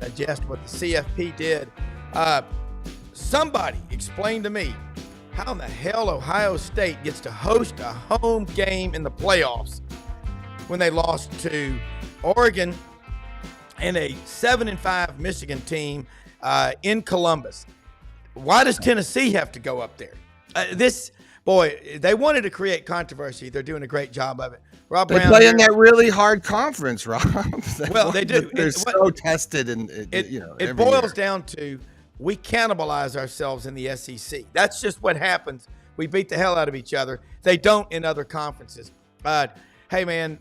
digest what the CFP did. Somebody explain to me how in the hell Ohio State gets to host a home game in the playoffs when they lost to Oregon and a 7-5 Michigan team in Columbus. Why does Tennessee have to go up there? They wanted to create controversy. They're doing a great job of it. Rob They Brown play in that really hard conference, Rob. They do. They're so tested, and it boils down to we cannibalize ourselves in the SEC. That's just what happens. We beat the hell out of each other. They don't in other conferences. Hey, man,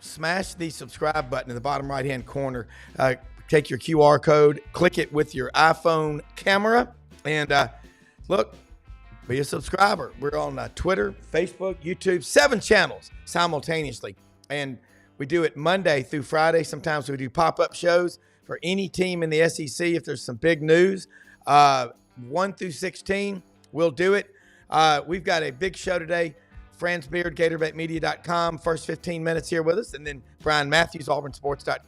smash the subscribe button in the bottom right-hand corner. Take your QR code, click it with your iPhone camera, and look, be a subscriber. We're on Twitter, Facebook, YouTube, 7 channels simultaneously. And we do it Monday through Friday. Sometimes we do pop-up shows for any team in the SEC. If there's some big news, 1 through 16, we'll do it. We've got a big show today. Franz Beard, GatorBetMedia.com. First 15 minutes here with us. And then Bryan Matthews, AuburnSports.com.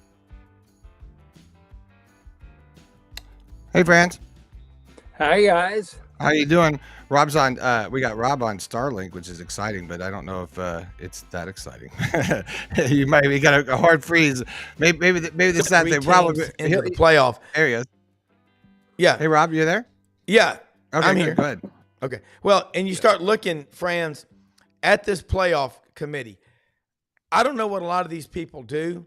Hey, Franz. Hi, guys. How you doing? Rob's on. We got Rob on Starlink, which is exciting, but I don't know if it's that exciting. We got a hard freeze. Maybe this not the Rob into the playoff areas. Yeah. Hey, Rob, you there? Yeah. Okay, I'm here. Go ahead. Okay. Well, and you start looking, Franz, at this playoff committee. I don't know what a lot of these people do,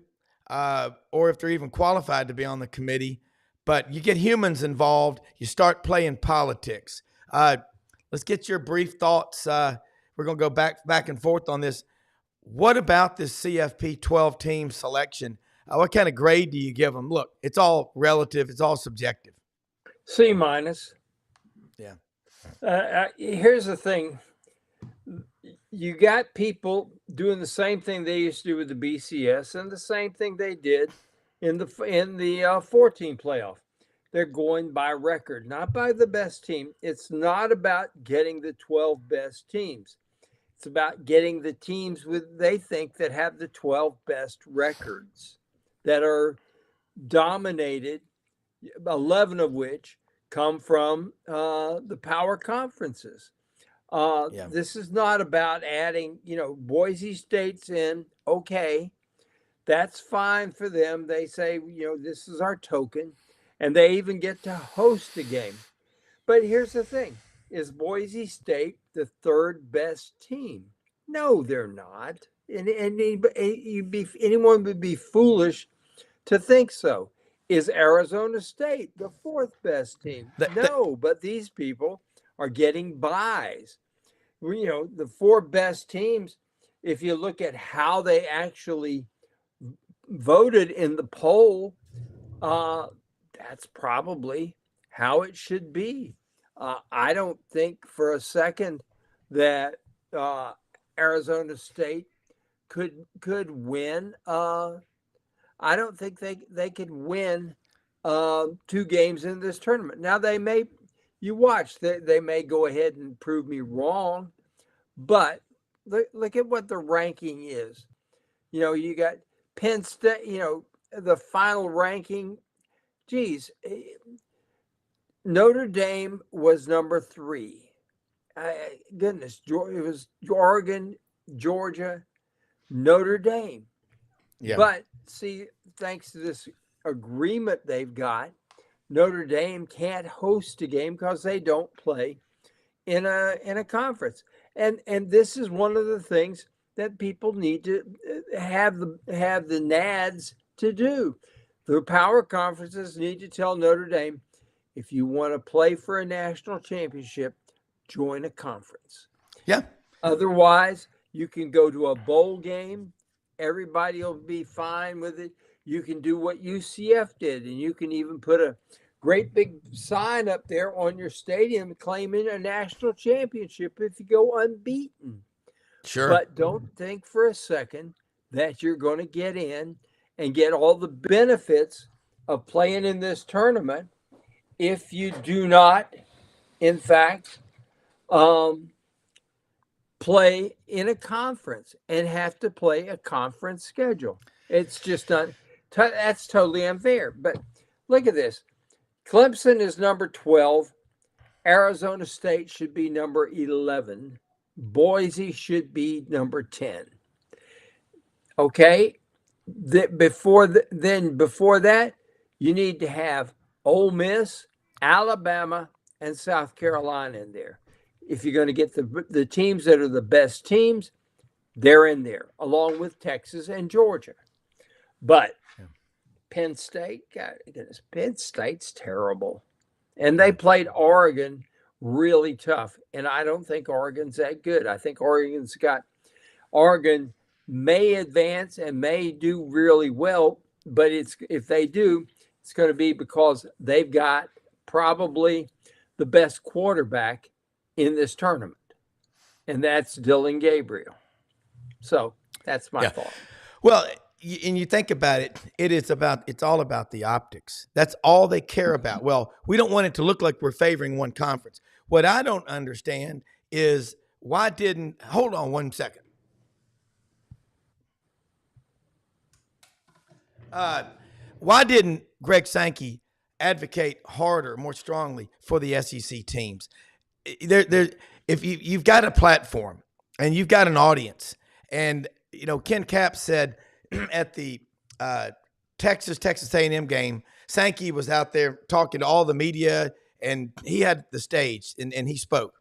or if they're even qualified to be on the committee. But you get humans involved. You start playing politics. Let's get your brief thoughts. We're going to go back and forth on this. What about this CFP 12-team selection? What kind of grade do you give them? Look, it's all relative. It's all subjective. C-. Yeah. Here's the thing. You got people doing the same thing they used to do with the BCS and the same thing they did in the 14 playoff. They're going by record, not by the best team. It's not about getting the 12 best teams. It's about getting the teams they think that have the 12 best records that are dominated, 11 of which come from the power conferences. This is not about adding, Boise State's in, okay. That's fine for them. They say, this is our token, and they even get to host a game. But here's the thing. Is Boise State the third best team? No, they're not. And anyone would be foolish to think so. Is Arizona State the fourth best team? No, but these people are getting buys. The 4 best teams, if you look at how they actually voted in the poll, that's probably how it should be. I don't think for a second that Arizona State could win. I don't think they could win 2 games in this tournament. Now they may go ahead and prove me wrong, but look at what the ranking is. You got Penn State, the final ranking, Notre Dame was number 3. Goodness, it was Oregon, Georgia, Notre Dame. Yeah. But see, thanks to this agreement they've got, Notre Dame can't host a game because they don't play in a conference. And this is one of the things that people need to have the NADs to do. The power conferences need to tell Notre Dame, if you want to play for a national championship, join a conference. Yeah. Otherwise, you can go to a bowl game. Everybody will be fine with it. You can do what UCF did, and you can even put a great big sign up there on your stadium claiming a national championship if you go unbeaten. Sure. But don't think for a second that you're going to get in and get all the benefits of playing in this tournament if you do not, in fact, play in a conference and have to play a conference schedule. It's just not, that's totally unfair. But Look at this. Clemson is number 12. Arizona State should be number 11. Boise should be number 10. Okay? Before that, you need to have Ole Miss, Alabama, and South Carolina in there. If you're going to get the teams that are the best teams, they're in there, along with Texas and Georgia. But Penn State, God goodness, Penn State's terrible. And they played Oregon really tough. And I don't think Oregon's that good. I think Oregon may advance and may do really well, but if they do, it's going to be because they've got probably the best quarterback in this tournament, and that's Dylan Gabriel. So that's my thought. Well, and you think about it, it's all about the optics. That's all they care about. Well, we don't want it to look like we're favoring one conference. What I don't understand is hold on one second. Why didn't Greg Sankey advocate harder, more strongly for the SEC teams? If you've got a platform and you've got an audience, and Ken Capps said at the Texas A&M game, Sankey was out there talking to all the media, and he had the stage, and he spoke,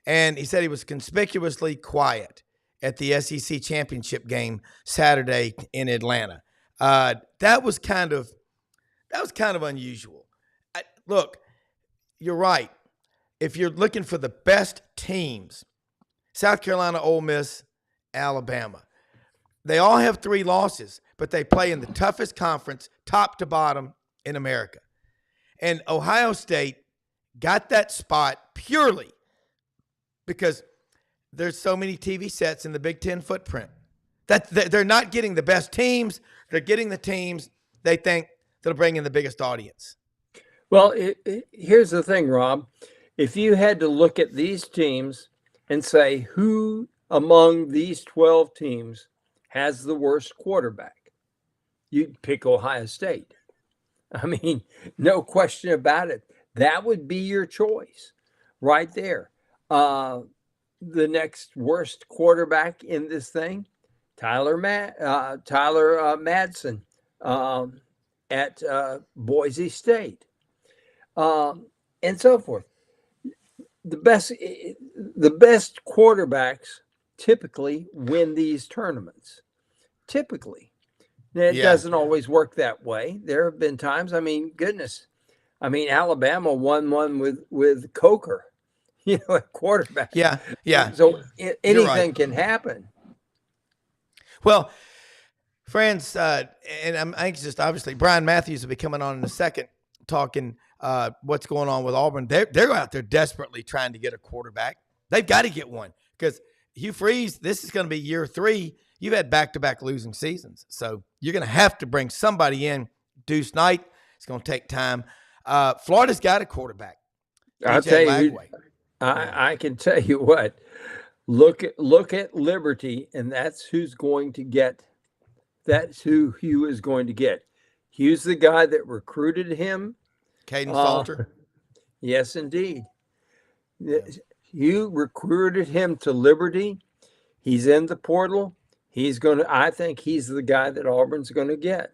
and he said he was conspicuously quiet at the SEC championship game Saturday in Atlanta. That was kind of unusual. Look, you're right. If you're looking for the best teams, South Carolina, Ole Miss, Alabama, they all have 3 losses, but they play in the toughest conference, top to bottom, in America. And Ohio State got that spot purely because there's so many TV sets in the Big Ten footprint. That they're not getting the best teams. They're getting the teams they think that'll bring in the biggest audience. Well, here's the thing, Rob. If you had to look at these teams and say who among these 12 teams has the worst quarterback, you'd pick Ohio State. I mean, no question about it. That would be your choice right there. The next worst quarterback in this thing, Tyler Madsen at Boise State, and so forth. The best quarterbacks typically win these tournaments. Typically. Now, it doesn't always work that way. There have been times, Alabama won one with Coker, at quarterback. Yeah. So anything can happen. Well, friends, and I'm anxious, obviously, Bryan Matthews will be coming on in a second talking what's going on with Auburn. They're out there desperately trying to get a quarterback. They've got to get one because Hugh Freeze, this is going to be year 3. You've had back-to-back losing seasons. So you're going to have to bring somebody in. Deuce Knight, it's going to take time. Florida's got a quarterback. I'll tell you, I can tell you what. Look at Liberty, and that's who's going to get. That's who Hugh is going to get. Hugh's the guy that recruited him. Caden Salter. Yes, indeed. Hugh recruited him to Liberty. He's in the portal. I think he's the guy that Auburn's going to get.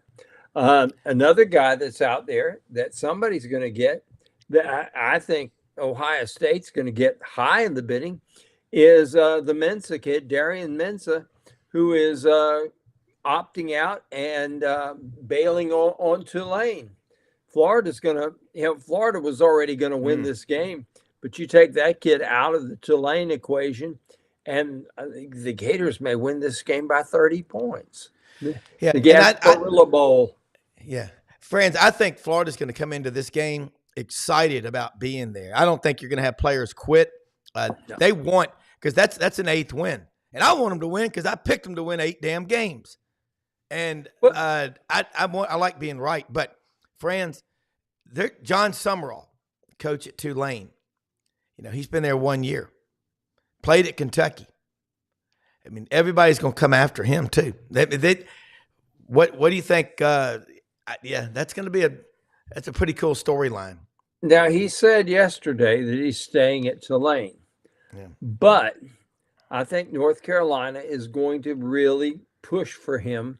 Another guy that's out there that somebody's going to get, that I think Ohio State's going to get high in the bidding, is the Mensa kid, Darian Mensa, who is opting out and bailing on Tulane. Florida was already going to win this game, but you take that kid out of the Tulane equation, and I think the Gators may win this game by 30 points. Yeah, the Gasparilla Bowl. Yeah, friends, I think Florida's going to come into this game excited about being there. I don't think you're going to have players quit. No. They want, because that's an 8th win, and I want them to win because I picked them to win 8 damn games, and I like being right. But friends, John Summerall, coach at Tulane, he's been there 1 year, played at Kentucky. I mean, everybody's going to come after him too. What do you think? That's going to be That's a pretty cool storyline. Now, he said yesterday that he's staying at Tulane, but I think North Carolina is going to really push for him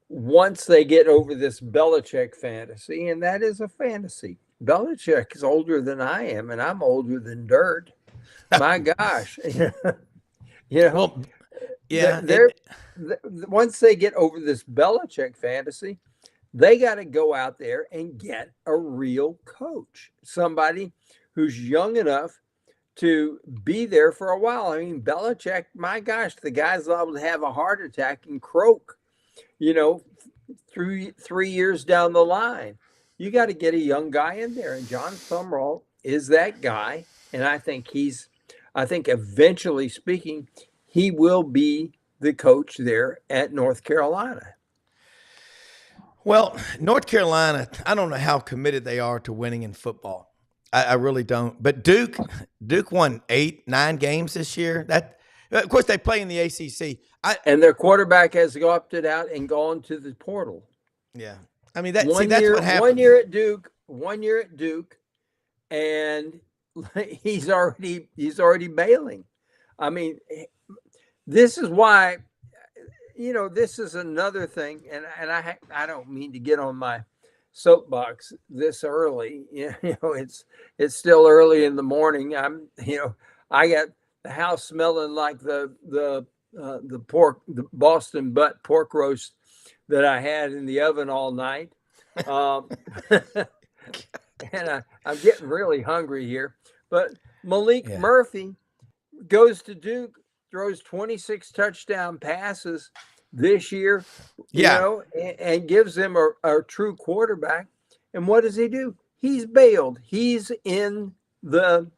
once they get over this Belichick fantasy, and that is a fantasy. Belichick is older than I am, and I'm older than dirt. My gosh. Well, yeah. Once they get over this Belichick fantasy, they got to go out there and get a real coach, somebody who's young enough to be there for a while. I mean, Belichick, my gosh, the guy's liable to have a heart attack and croak, through 3 years down the line. You got to get a young guy in there, and John Sumrall is that guy. And I think eventually speaking, he will be the coach there at North Carolina. Well, North Carolina, I don't know how committed they are to winning in football. I really don't. But Duke won 8-9 games this year. Of course, they play in the ACC. And their quarterback has opted out and gone to the portal. Yeah. I mean, that's what happens. 1 year at Duke, and he's already bailing. I mean, this is why, this is another thing, and I don't mean to get on my soapbox this early. It's still early in the morning. I got the house smelling like the Boston butt pork roast that I had in the oven all night. And I'm getting really hungry here. But Malik Murphy goes to Duke, throws 26 touchdown passes this year, and gives them a true quarterback. And what does he do? He's bailed. He is in the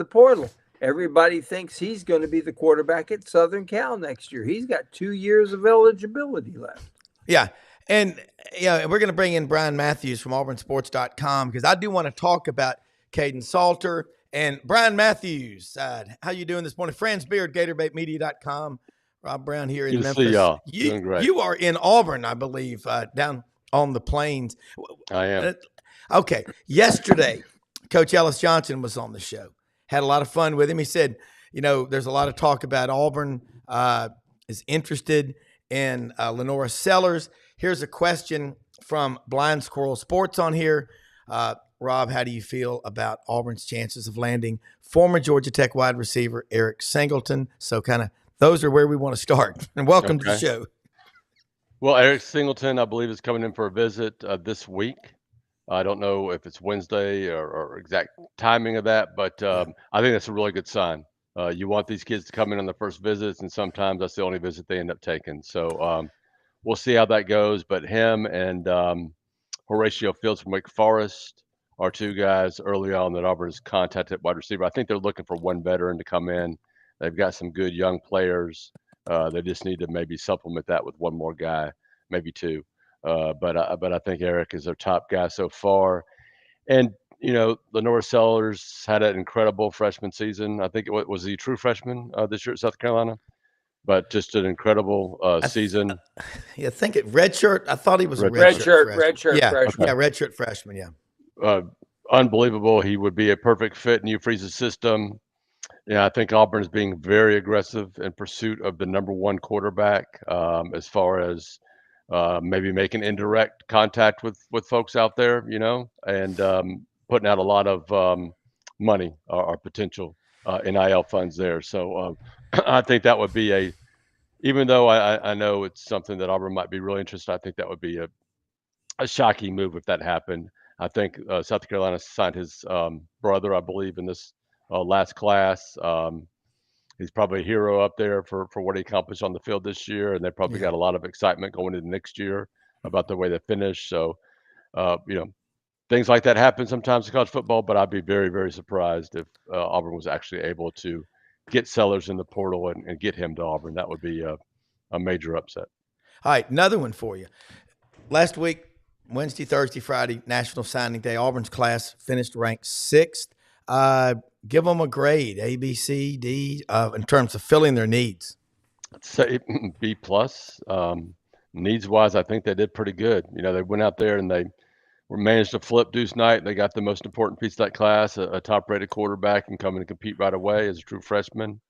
portal. Everybody thinks he's going to be the quarterback at Southern Cal next year. He's got 2 years of eligibility left. Yeah. And we're going to bring in Bryan Matthews from auburnsports.com because I do want to talk about Caden Salter and Bryan Matthews. How you doing this morning? Franz Beard, GatorbaitMedia.com. Rob Brown here in Memphis. See y'all. Doing great. You are in Auburn, I believe, down on the plains. I am. Okay. Yesterday, Coach Ellis Johnson was on the show. Had a lot of fun with him. He said, there's a lot of talk about Auburn is interested in Lenora Sellers. Here's a question from Blind Squirrel Sports on here. Rob, how do you feel about Auburn's chances of landing former Georgia Tech wide receiver Eric Singleton? So kind of those are where we want to start. And welcome to the show. Well, Eric Singleton, I believe, is coming in for a visit this week. I don't know if it's Wednesday or exact timing of that, but I think that's a really good sign. You want these kids to come in on the first visits, and sometimes that's the only visit they end up taking. So we'll see how that goes. But him and Horatio Fields from Wake Forest are two guys early on that Auburn's contacted wide receiver. I think they're looking for one veteran to come in. They've got some good young players. They just need to maybe supplement that with one more guy, maybe two. But I think Eric is their top guy so far. And, Lenora Sellers had an incredible freshman season. I think was he a true freshman this year at South Carolina? But just an incredible season. I think redshirt. I thought he was a redshirt freshman. Yeah, redshirt freshman, yeah. Unbelievable. He would be a perfect fit in Hugh Freeze's system. Yeah, I think Auburn is being very aggressive in pursuit of the number one quarterback as far as maybe making indirect contact with folks out there, and putting out a lot of money or potential NIL funds there. So I think that would be even though I know it's something that Auburn might be really interested, I think that would be a shocking move if that happened. I think South Carolina signed his brother, I believe, in this last class. He's probably a hero up there for what he accomplished on the field this year, and they probably got a lot of excitement going into next year about the way they finish. So, things like that happen sometimes in college football, but I'd be very, very surprised if Auburn was actually able to get Sellers in the portal and get him to Auburn. That would be a major upset. All right, another one for you. Last week, Wednesday, Thursday, Friday, National Signing Day, Auburn's class finished ranked 6th. Give them a grade, A, B, C, D, in terms of filling their needs. I'd say B+. Needs-wise, I think they did pretty good. They went out there and they managed to flip Deuce Knight. They got the most important piece of that class, a top-rated quarterback, and come in and compete right away as a true freshman.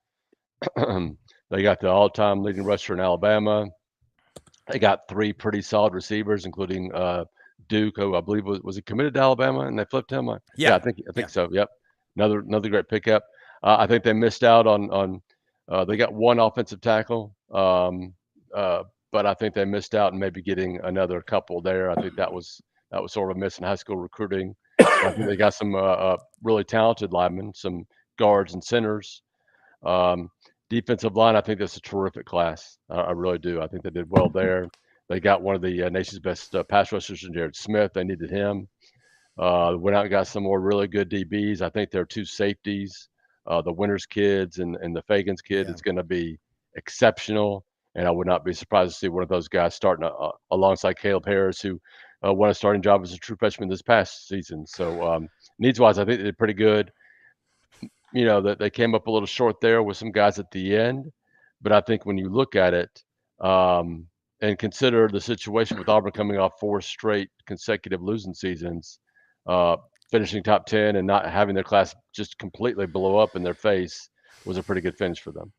They got the all-time leading rusher in Alabama. They got 3 pretty solid receivers, including Duke, who I believe was he committed to Alabama, and they flipped him. Yeah. I think so. Yep, another great pickup. I think they missed out on they got 1 offensive tackle, but I think they missed out on maybe getting another couple there. I think that was sort of a miss in high school recruiting. I think they got some really talented linemen, some guards and centers. Defensive line, I think that's a terrific class. I really do. I think they did well there. They got one of the nation's best pass rushers in Jared Smith. They needed him. Went out and got some more really good DBs. I think there are 2 safeties. The Winters kids and the Fagans kid is going to be exceptional. And I would not be surprised to see one of those guys starting alongside Caleb Harris, who won a starting job as a true freshman this past season. So needs-wise, I think they did pretty good. You know, that they came up a little short there with some guys at the end. But I think when you look at it and consider the situation with Auburn coming off 4 straight consecutive losing seasons, finishing top 10 and not having their class just completely blow up in their face was a pretty good finish for them.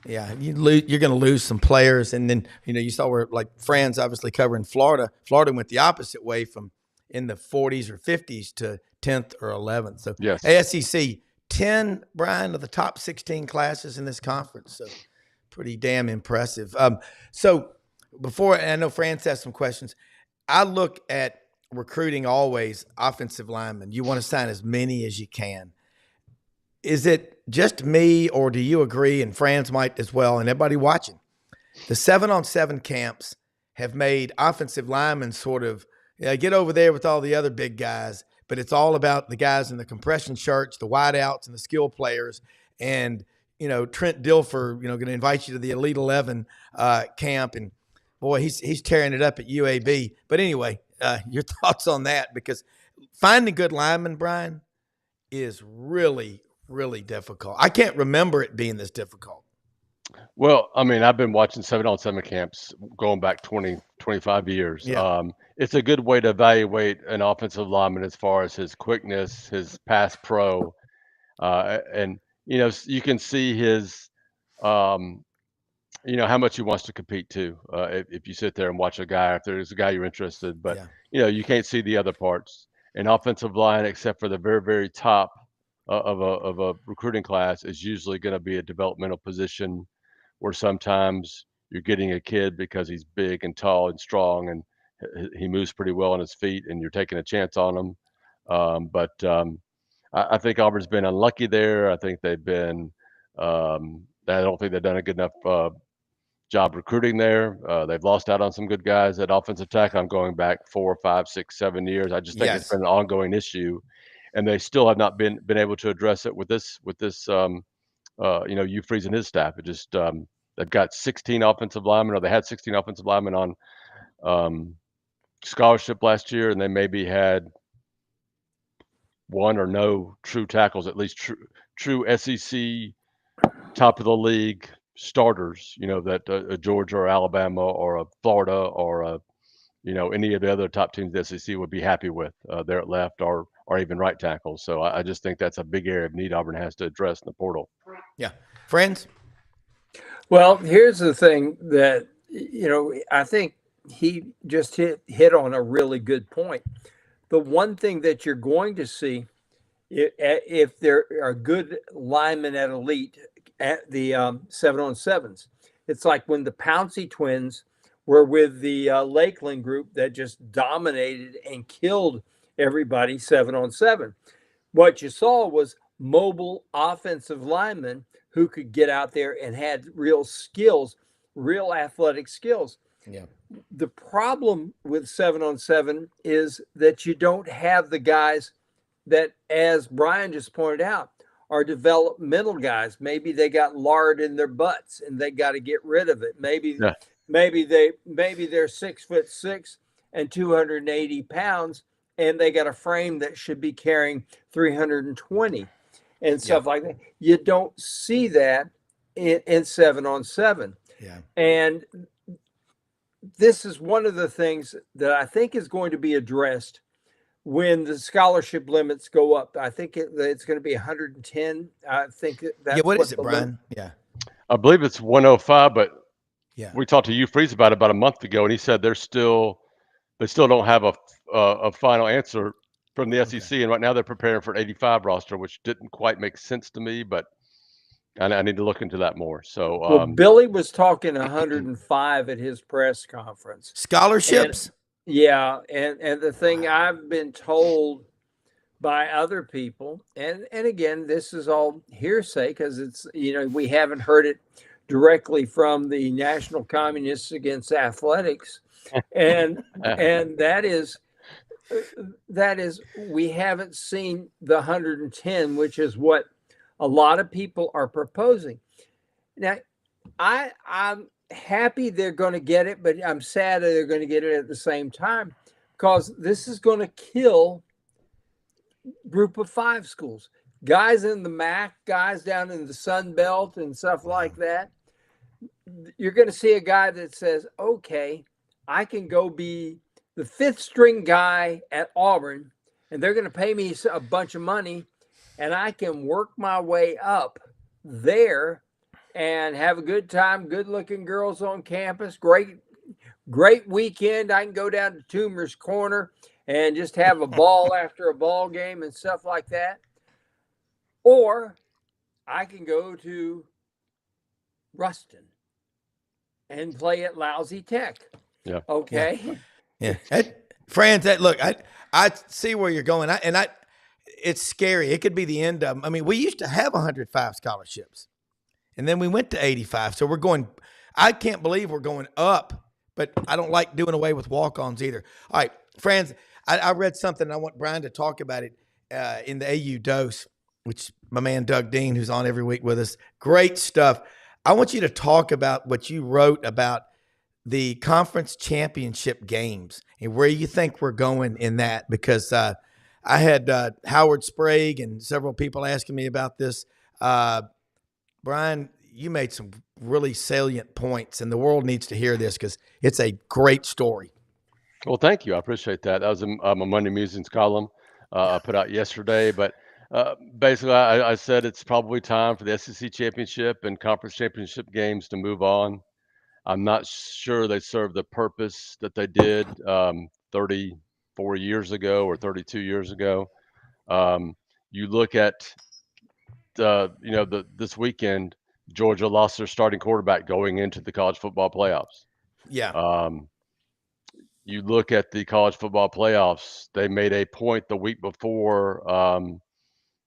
Yeah, you're going to lose some players, and then you saw where like Franz obviously covering Florida. Florida went the opposite way from in the 40s or 50s to 10th or 11th. So yes, SEC 10, Bryan, of the top 16 classes in this conference. So pretty damn impressive. So before, and I know Franz has some questions. I look at recruiting always offensive linemen. You want to sign as many as you can. Is it just me, or do you agree, and Franz might as well, and everybody watching, the 7-on-7 camps have made offensive linemen sort of get over there with all the other big guys, but it's all about the guys in the compression shirts, the wideouts, and the skill players. And, Trent Dilfer, going to invite you to the Elite 11 camp, and boy, he's tearing it up at UAB. But anyway, your thoughts on that, because finding good linemen, Bryan, is really, really difficult. I can't remember it being this difficult. Well, I mean, I've been watching 7-on-7 camps going back 20, 25 years. Yeah. It's a good way to evaluate an offensive lineman as far as his quickness, his pass pro, and you can see his, how much he wants to compete too. If you sit there and watch a guy, if there's a guy you're interested, but you can't see the other parts. An offensive line, except for the very, very top of a recruiting class, is usually going to be a developmental position where sometimes you're getting a kid because he's big and tall and strong and he moves pretty well on his feet, and you're taking a chance on him. But I think Auburn's been unlucky there. I think they've been I don't think they've done a good enough job recruiting there. They've lost out on some good guys at offensive tackle. I'm going back 4, 5, 6, 7 years. I just think it's been an ongoing issue, and they still have not been able to address it with this Hugh Freeze and his staff. It just they've got 16 offensive linemen, or they had 16 offensive linemen on scholarship last year, and they maybe had 1 or no true tackles, at least true SEC top of the league starters, that a Georgia or Alabama or a Florida or any of the other top teams the SEC would be happy with there at left or even right tackle. So I just think that's a big area of need Auburn has to address in the portal. Yeah. Friends? Well, here's the thing that, I think he just hit on a really good point. The one thing that you're going to see, if there are good linemen at elite at the 7-on-7s, it's like when the Pouncey twins were with the Lakeland group that just dominated and killed everybody 7-on-7. What you saw was mobile offensive linemen who could get out there and had real skills, real athletic skills. Yeah. The problem with 7-on-7 is that you don't have the guys that, as Bryan just pointed out, are developmental guys. Maybe they got lard in their butts and they got to get rid of it. Maybe they're 6'6" and 280 pounds, and they got a frame that should be carrying 320 and stuff like that. You don't see that in 7-on-7. Yeah. And this is one of the things that I think is going to be addressed when the scholarship limits go up. I think it's going to be 110. I think that's Yeah, what is it, the Brian? Yeah. I believe it's 105, but Yeah. we talked to Hugh Freeze about a month ago, and he said they still don't have a final answer from the SEC, and right now they're preparing for an 85 roster, which didn't quite make sense to me, but I need to look into that more. So, Well, Billy was talking 105 at his press conference. Scholarships? Yeah, and the thing I've been told by other people, and again, this is all hearsay because it's, we haven't heard it directly from the National Communists Against Athletics, and that is we haven't seen the 110, which is what a lot of people are proposing. Now, I'm happy they're going to get it, but I'm sad that they're going to get it at the same time, because this is going to kill group of 5 schools, guys in the MAC, guys down in the Sun Belt and stuff like that. You're going to see a guy that says, okay, I can go be the 5th string guy at Auburn, and they're going to pay me a bunch of money, and I can work my way up there and have a good time, good looking girls on campus, great weekend. I can go down to Toomer's Corner and just have a ball after a ball game and stuff like that. Or I can go to Ruston and play at Lousy Tech. Yeah. Okay. Yeah. Franz, look, I see where you're going. It's scary. It could be the end of them. I mean, we used to have 105 scholarships, and then we went to 85. So we're going, I can't believe we're going up, but I don't like doing away with walk-ons either. All right, Franz, I read something. I want Brian to talk about it in the AU Dose, which my man Doug Dean, who's on every week with us, great stuff. I want you to talk about what you wrote about the conference championship games and where you think we're going in that, because I had Howard Sprague and several people asking me about this. Brian, you made some really salient points, and the world needs to hear this because it's a great story. Well, thank you. I appreciate that. That was a Monday Musings column I put out yesterday. But basically, I said it's probably time for the SEC championship and conference championship games to move on. I'm not sure they serve the purpose that they did 34 years ago or 32 years ago. You look at this weekend, Georgia lost their starting quarterback going into the college football playoffs. Yeah. You look at the college football playoffs, they made a point the week before, coming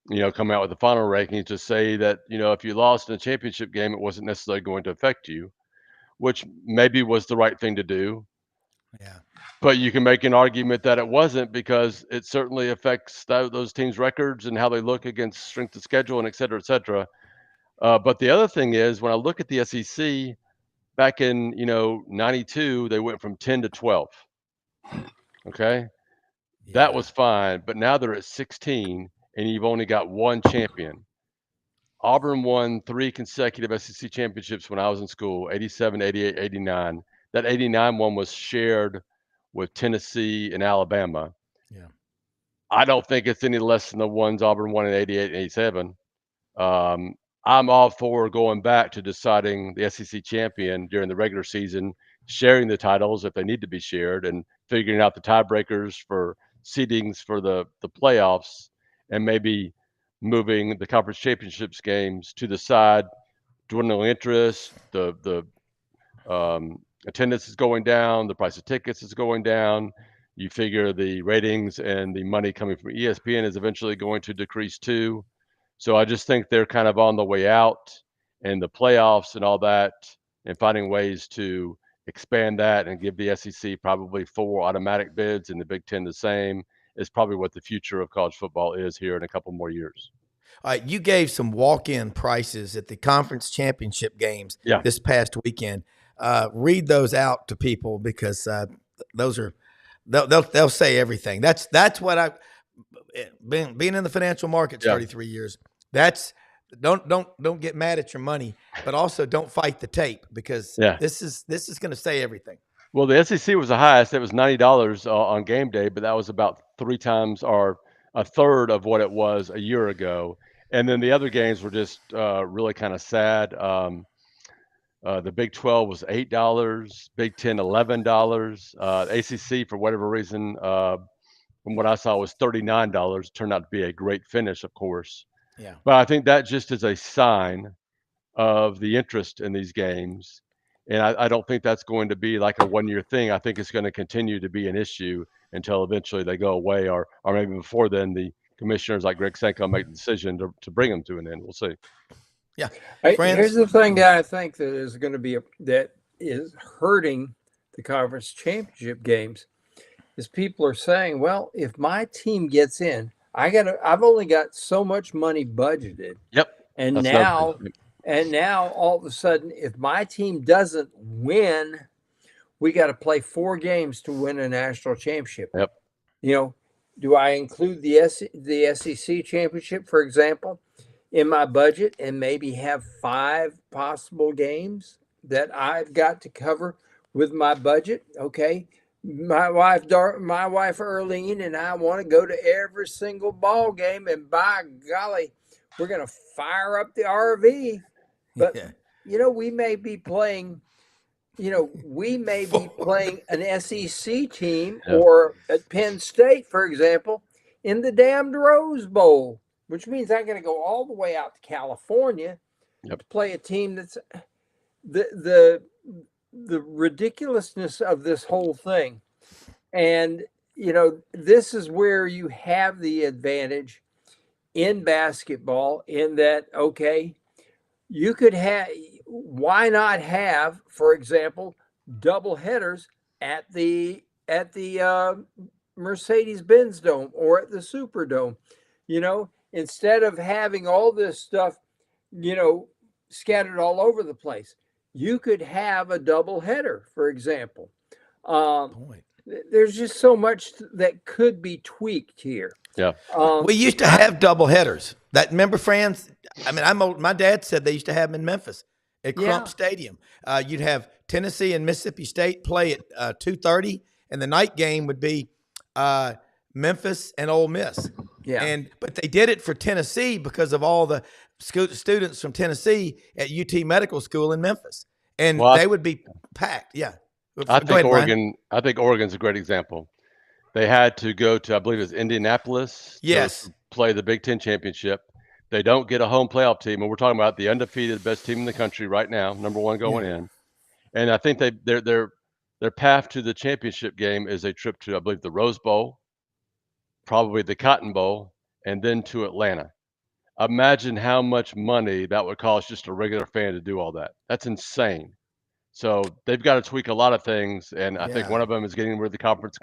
out with the final rankings to say that, if you lost in a championship game, it wasn't necessarily going to affect you, which maybe was the right thing to do. Yeah. But you can make an argument that it wasn't, because it certainly affects those teams' records and how they look against strength of schedule and et cetera, et cetera. But the other thing is, when I look at the SEC, back in, 92, they went from 10 to 12. Okay. Yeah. That was fine. But now they're at 16 and you've only got one champion. Auburn won 3 consecutive SEC championships when I was in school, 87, 88, 89. That 89 one was shared with Tennessee and Alabama. Yeah. I don't think it's any less than the ones Auburn won in 88 and 87. I'm all for going back to deciding the SEC champion during the regular season, sharing the titles if they need to be shared, and figuring out the tiebreakers for seedings for the playoffs, and maybe moving the conference championships games to the side. Dwindling interest, the attendance is going down, the price of tickets is going down. You figure the ratings and the money coming from ESPN is eventually going to decrease too. So I just think they're kind of on the way out, and the playoffs and all that, and finding ways to expand that and give the SEC probably 4 automatic bids and the Big Ten the same is probably what the future of college football is here in a couple more years. All right, you gave some walk-in prices at the conference championship games this past weekend. Read those out to people, because those are they'll say everything. That's what I've being in the financial markets 33 years. That's don't get mad at your money, but also don't fight the tape, because this is going to say everything. Well, the SEC was the highest. It was $90 on game day, but that was about 3 times or a third of what it was a year ago. And then the other games were just really kind of sad. The Big 12 was $8, Big 10 $11. ACC, for whatever reason, from what I saw, was $39. Turned out to be a great finish, of course. Yeah. But I think that just is a sign of the interest in these games. And I don't think that's going to be like a 1-year thing. I think it's going to continue to be an issue until eventually they go away, or maybe before then the commissioners like Greg Senko make the decision to bring them to an end. We'll see. Yeah. Here's the thing that I think that is going to be that is hurting the conference championship games is people are saying, well, if my team gets in, I've only got so much money budgeted. Yep. And That's now all of a sudden, if my team doesn't win, we got to play 4 games to win a national championship. Yep. You know, do I include the SEC championship, for example, in my budget and maybe have 5 possible games that I've got to cover with my budget? Okay. My wife Earlene and I want to go to every single ball game, and by golly, we're going to fire up the RV. But we may be playing, an SEC team or at Penn State, for example, in the damned Rose Bowl, which means I got to go all the way out to California to play a team that's the ridiculousness of this whole thing. And, this is where you have the advantage in basketball in that, okay, you could why not have, for example, double headers at the Mercedes-Benz Dome or at the Superdome, instead of having all this stuff, scattered all over the place. You could have a double header, for example. There's just so much that could be tweaked here. Yeah. We used to have double headers. Remember, Franz? I mean, I'm old. My dad said they used to have them in Memphis at Crump Stadium. You'd have Tennessee and Mississippi State play at 2:30, and the night game would be Memphis and Ole Miss. Yeah. But they did it for Tennessee because of all the students from Tennessee at UT Medical School in Memphis, and they would be packed. Yeah. I think Oregon's a great example. They had to go to, I believe it was Indianapolis, to play the Big Ten championship. They don't get a home playoff team, and we're talking about the undefeated best team in the country right now, number 1 going in. And I think their path to the championship game is a trip to, I believe, the Rose Bowl, probably the Cotton Bowl, and then to Atlanta. Imagine how much money that would cost just a regular fan to do all that. That's insane. So they've got to tweak a lot of things, and I think one of them is getting rid of the conference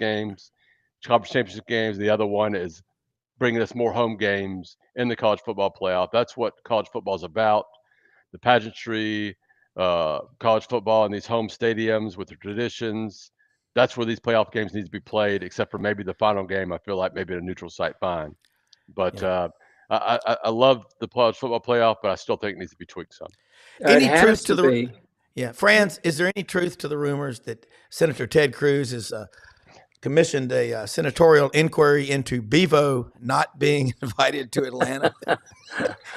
championship games. The other one is bringing us more home games in the college football playoff. That's what college football is about. The pageantry, college football in these home stadiums with the traditions. That's where these playoff games need to be played, except for maybe the final game. I feel like maybe at a neutral site, fine. But I love the college football playoff, but I still think it needs to be tweaked some. Any truth to the Franz, is there any truth to the rumors that Senator Ted Cruz has commissioned a senatorial inquiry into Bevo not being invited to Atlanta?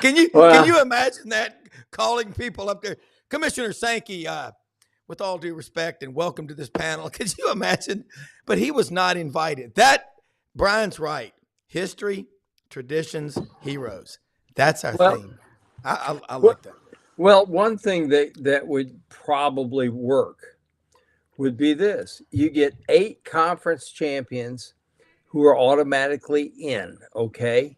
Can you imagine that, calling people up there? Commissioner Sankey, with all due respect and welcome to this panel, could you imagine? But he was not invited. Brian's right. History, traditions, heroes. That's our theme. I like that. Well, one thing that would probably work would be this. You get 8 conference champions who are automatically in, okay?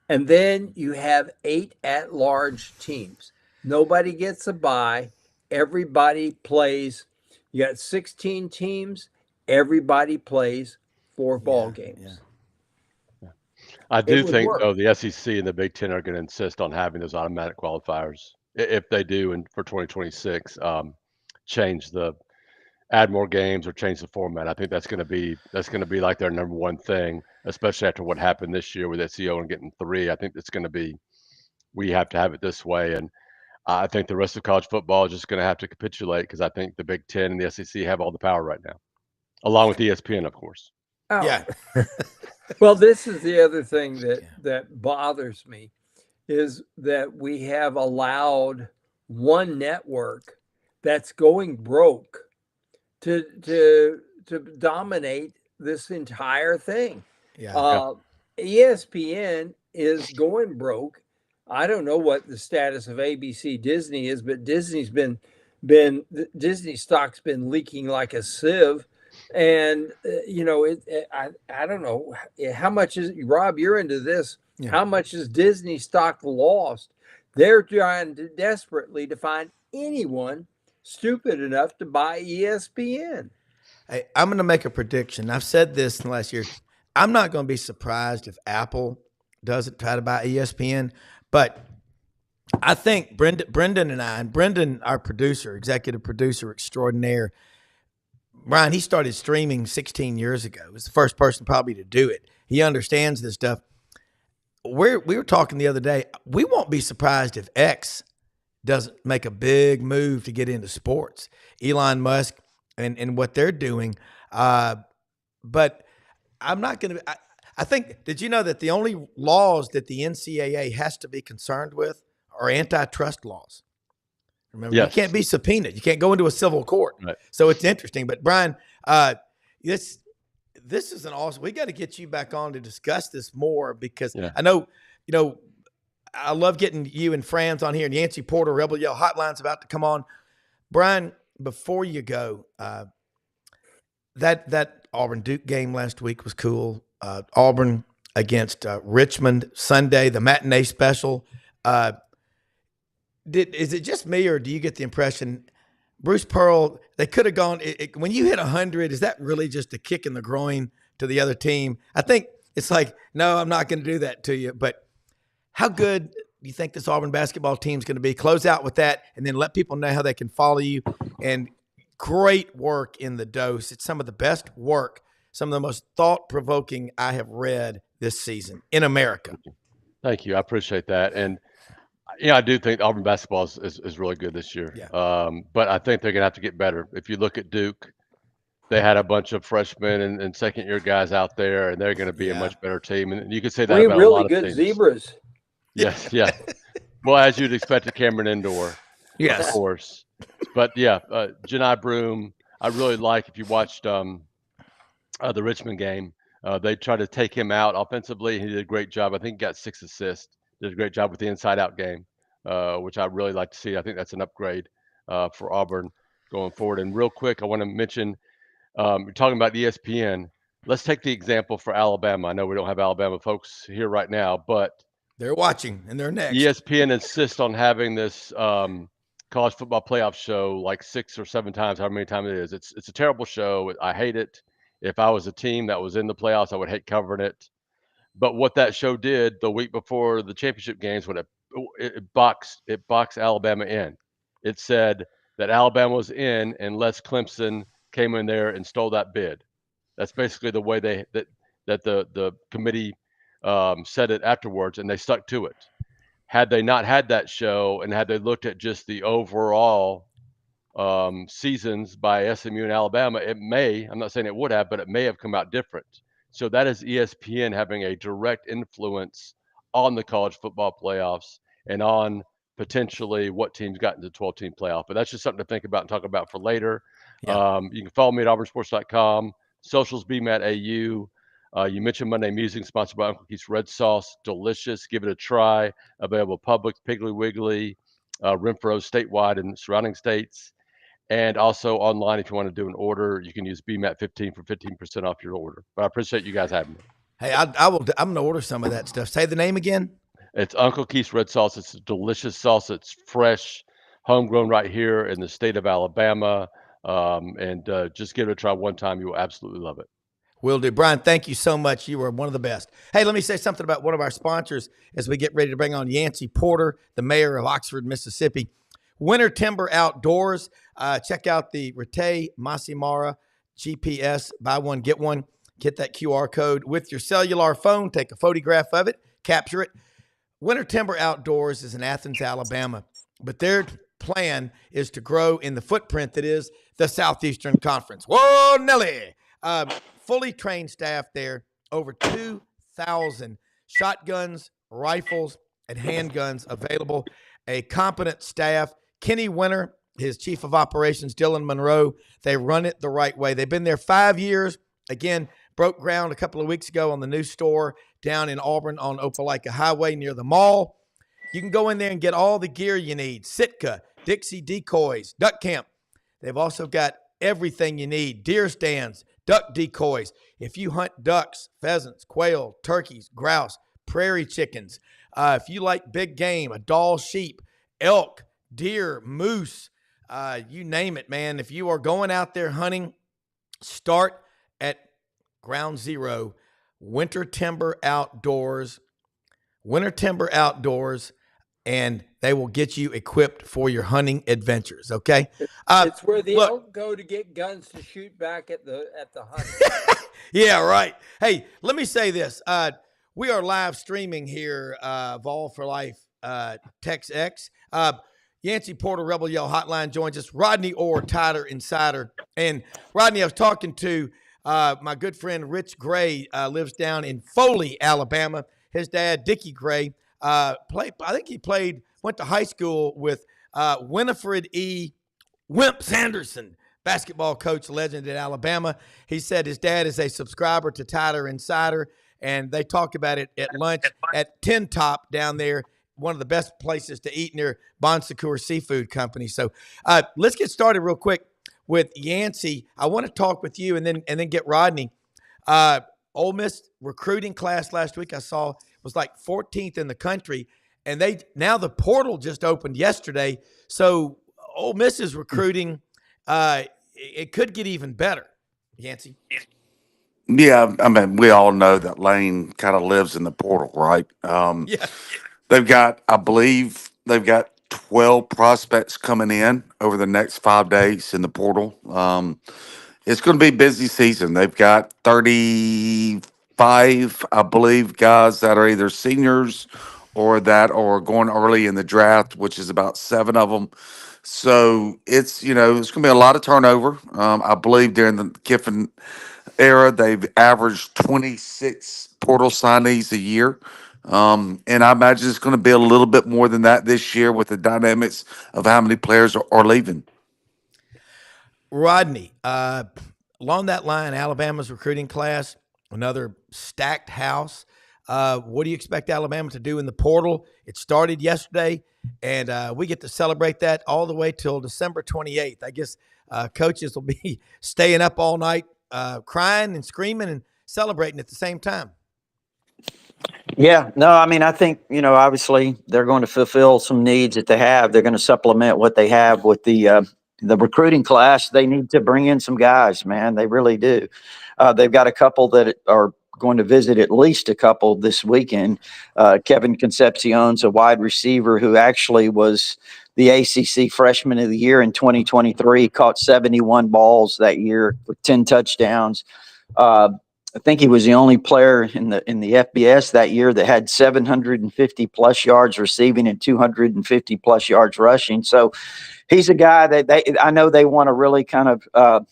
And then you have 8 at-large teams. Nobody gets a bye. Everybody plays. You got 16 teams. Everybody plays 4 ball games. Yeah. I do think, though, the SEC and the Big Ten are going to insist on having those automatic qualifiers. If they do, and for 2026, add more games or change the format. I think that's going to be like their number one thing, especially after what happened this year with SEO and getting 3. I think it's going to be, we have to have it this way. And I think the rest of college football is just going to have to capitulate because I think the Big Ten and the SEC have all the power right now, along with ESPN, of course. Oh. Yeah. Well, this is the other thing that bothers me is that we have allowed one network that's going broke to dominate this entire thing. Yeah. ESPN is going broke. I don't know what the status of ABC Disney is, but Disney's been Disney stock's been leaking like a sieve. And I don't know how much is, Rob, you're into this. Yeah. How much is Disney stock lost? They're trying desperately to find anyone stupid enough to buy ESPN. Hey, I'm going to make a prediction. I've said this in the last year. I'm not going to be surprised if Apple doesn't try to buy ESPN, but I think Brendan and I, and Brendan, our producer, executive producer extraordinaire, Bryan, he started streaming 16 years ago. He was the first person probably to do it. He understands this stuff. We were talking the other day. We won't be surprised if X doesn't make a big move to get into sports. Elon Musk and what they're doing. But I'm not going to – I think – did you know that the only laws that the NCAA has to be concerned with are antitrust laws? Remember, You can't be subpoenaed. You can't go into a civil court. Right. So it's interesting. But, Bryan, this is an awesome – we got to get you back on to discuss this more because I know, I love getting you and Franz on here, and Yancy Porter, Rebel Yell Hotline's about to come on. Bryan, before you go, that Auburn-Duke game last week was cool. Auburn against Richmond Sunday, the matinee special. Is it just me, or do you get the impression Bruce Pearl, they could have gone when you hit 100, is that really just a kick in the groin to the other team? I think it's like, no, I'm not going to do that to you. But how good do you think this Auburn basketball team is going to be? Close out with that, and then let people know how they can follow you. And great work in the dose. It's some of the best work, some of the most thought-provoking I have read this season in America. Thank you. I appreciate that. And I do think Auburn basketball is really good this year. Yeah. But I think they're going to have to get better. If you look at Duke, they had a bunch of freshmen and second-year guys out there, and they're going to be a much better team. And you could say that about a lot of really good zebras. Yes, yeah. Well, as you'd expect at Cameron Indoor, Yes, of course. But Janai Broome, I really like. If you watched the Richmond game, they tried to take him out offensively. He did a great job. I think he got 6 assists. Did a great job with the inside-out game, which I really like to see. I think that's an upgrade for Auburn going forward. And real quick, I want to mention, you're talking about ESPN. Let's take the example for Alabama. I know we don't have Alabama folks here right now, but they're watching, and they're next. ESPN insists on having this college football playoff show like 6 or 7 times, however many times it is. It's a terrible show. I hate it. If I was a team that was in the playoffs, I would hate covering it. But what that show did the week before the championship games, when it boxed Alabama in. It said that Alabama was in unless Clemson came in there and stole that bid. That's basically the way that the committee said it afterwards, and they stuck to it. Had they not had that show, and had they looked at just the overall seasons by SMU and Alabama, it may, I'm not saying it would have, but it may have come out different. So that is ESPN having a direct influence on the college football playoffs and on potentially what teams got into the 12-team playoff. But that's just something to think about and talk about for later. Yeah. You can follow me at auburnsports.com, socials BMATAU. You mentioned Monday Musing, sponsored by Uncle Keith's Red Sauce. Delicious. Give it a try. Available Publix, Piggly Wiggly, Renfro statewide and surrounding states. And also online, if you want to do an order, you can use BMAT15 for 15% off your order. But I appreciate you guys having me. Hey, I will. I'm going to order some of that stuff. Say the name again. It's Uncle Keith's Red Sauce. It's a delicious sauce. It's fresh, homegrown right here in the state of Alabama. And just give it a try one time. You will absolutely love it. Will do. Bryan, thank you so much. You are one of the best. Hey, let me say something about one of our sponsors as we get ready to bring on Yancy Porter, the mayor of Oxford, Mississippi. Winter Timber Outdoors. Check out the Rete Masimara GPS. Buy one, get one. Get that QR code with your cellular phone. Take a photograph of it. Capture it. Winter Timber Outdoors is in Athens, Alabama. but their plan is to grow in the footprint that is the Southeastern Conference. Whoa, Nelly! Fully trained staff there, over 2,000 shotguns, rifles, and handguns available. A competent staff. Kenny Winter, his chief of operations, Dylan Monroe, they run it the right way. They've been there 5 years. Again, broke ground a couple of weeks ago on the new store down in Auburn on Opelika Highway near the mall. You can go in there and get all the gear you need. Sitka, Dixie decoys, duck camp. They've also got everything you need. Deer stands, duck decoys. If you hunt ducks, pheasants, quail, turkeys, grouse, prairie chickens, if you like big game, a Dall sheep, elk, deer, moose, you name it, man. If you are going out there hunting, start at ground zero, Winter Timber Outdoors, and they will get you equipped for your hunting adventures. Okay, it's where the elk go to get guns to shoot back at the hunt. Yeah, right. Hey, let me say this: we are live streaming here, Vol for Life, TexX. Yancy Porter, Rebel Yell Hotline joins us. Rodney Orr, Tider Insider, and Rodney, I was talking to my good friend Rich Gray, lives down in Foley, Alabama. His dad, Dickie Gray, went to high school with Winifred E. Wimp Sanderson, basketball coach, legend at Alabama. He said his dad is a subscriber to Tider Insider, and they talk about it at lunch at Tin Top down there, one of the best places to eat near Bon Secours Seafood Company. So let's get started real quick with Yancy. I want to talk with you and then get Rodney. Ole Miss recruiting class last week I saw was like 14th in the country, and now the portal just opened yesterday. So Ole Miss is recruiting. It could get even better, Yancy. Yeah, I mean, we all know that Lane kind of lives in the portal, right? Yeah. I believe they've got 12 prospects coming in over the next 5 days in the portal. It's going to be a busy season. They've got 35, I believe, guys that are either seniors or that are going early in the draft, which is about 7 of them. So it's going to be a lot of turnover. I believe during the Kiffin era, they've averaged 26 portal signees a year. And I imagine it's going to be a little bit more than that this year with the dynamics of how many players are leaving. Rodney, along that line, Alabama's recruiting class, another stacked house. What do you expect Alabama to do in the portal? It started yesterday, and we get to celebrate that all the way till December 28th. I guess coaches will be staying up all night, crying and screaming and celebrating at the same time. Yeah, no, I mean, I think, obviously they're going to fulfill some needs that they have. They're going to supplement what they have with the recruiting class. They need to bring in some guys, man. They really do. They've got a couple that are going to visit, at least a couple this weekend. Kevin Concepcion's a wide receiver who actually was the ACC Freshman of the Year in 2023, caught 71 balls that year with 10 touchdowns. I think he was the only player in the FBS that year that had 750 plus yards receiving and 250 plus yards rushing. So he's a guy that I know they want to really kind of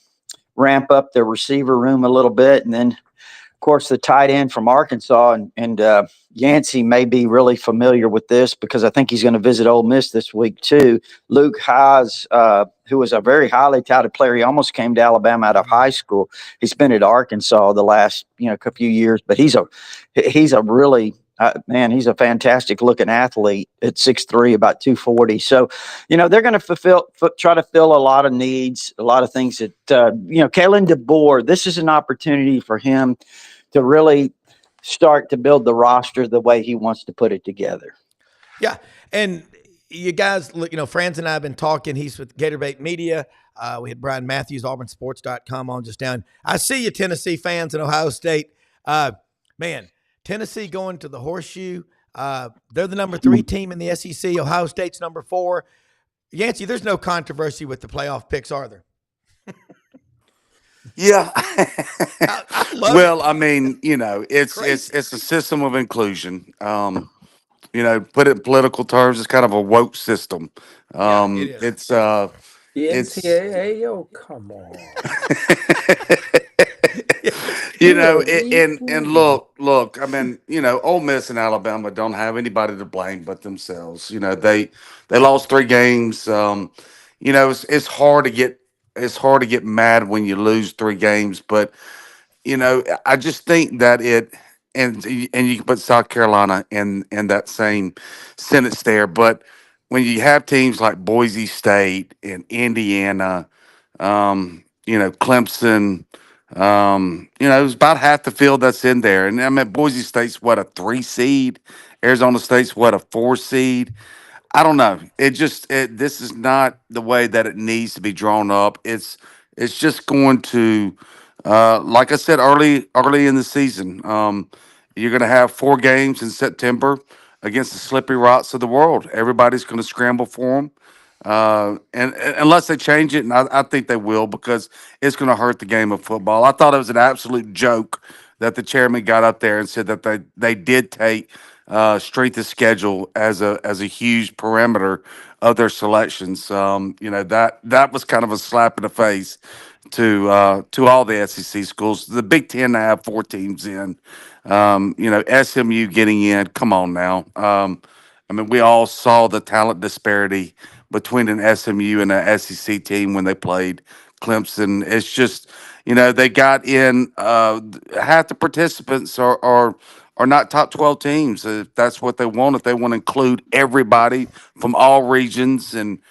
ramp up their receiver room a little bit. And then, of course, the tight end from Arkansas and Yancy may be really familiar with this because I think he's going to visit Ole Miss this week too. Luke Haas, who was a very highly touted player. He almost came to Alabama out of high school. He's been at Arkansas the last few years, but he's a really he's a fantastic looking athlete at 6'3", about 240. So, they're going to try to fill a lot of needs, a lot of things that, Kalen DeBoer, this is an opportunity for him to really start to build the roster the way he wants to put it together. Yeah. And you guys, Franz and I have been talking. He's with Gatorbait Media. We had Bryan Matthews, auburnsports.com on just down. I see you, Tennessee fans in Ohio State. Man, Tennessee going to the Horseshoe. They're the number 3 team in the SEC. Ohio State's number 4. Yancy, there's no controversy with the playoff picks, are there? Yeah. I love well, it. I mean, it's a system of inclusion. put it in political terms, it's kind of a woke system. Yeah, it is. It's The it's NCAA, oh, come on. you We are know, and equal. look. I mean, Ole Miss and Alabama don't have anybody to blame but themselves. They lost 3 games. It's hard to get mad when you lose 3 games, but I just think that and you can put South Carolina in that same sentence there, but when you have teams like Boise State and Indiana, Clemson, it's about half the field that's in there, and I mean Boise State's what, a 3 seed, Arizona State's what, a 4 seed. I don't know. This is not the way that it needs to be drawn up. It's just going to, like I said early in the season. You're going to have 4 games in September against the slippery rots of the world. Everybody's going to scramble for them, and unless they change it, and I think they will, because it's going to hurt the game of football. I thought it was an absolute joke that the chairman got up there and said that they did take strength of schedule as a huge parameter of their selections. That was kind of a slap in the face to all the SEC schools. The Big Ten to have 4 teams in. SMU getting in. Come on now. I mean, we all saw the talent disparity between an SMU and an SEC team when they played Clemson. It's just, they got in. Half the participants are not top 12 teams. If that's what they want, if they want to include everybody from all regions and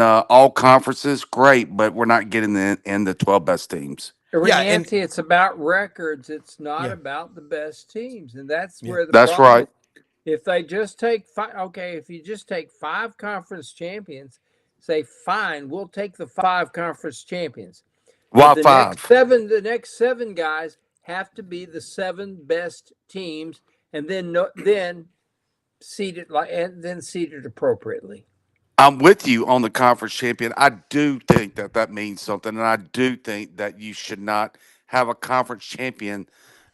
all conferences, great. But we're not getting in the 12 best teams. Yeah, and Yancy, it's about records. It's not Yeah. about the best teams, and that's where the That's problem right. is. If they just take if you just take 5 conference champions, say fine, we'll take the 5 conference champions. Why But five? the next 7 guys have to be the 7 best teams, and then seeded appropriately. I'm with you on the conference champion. I do think that means something, and I do think that you should not have a conference champion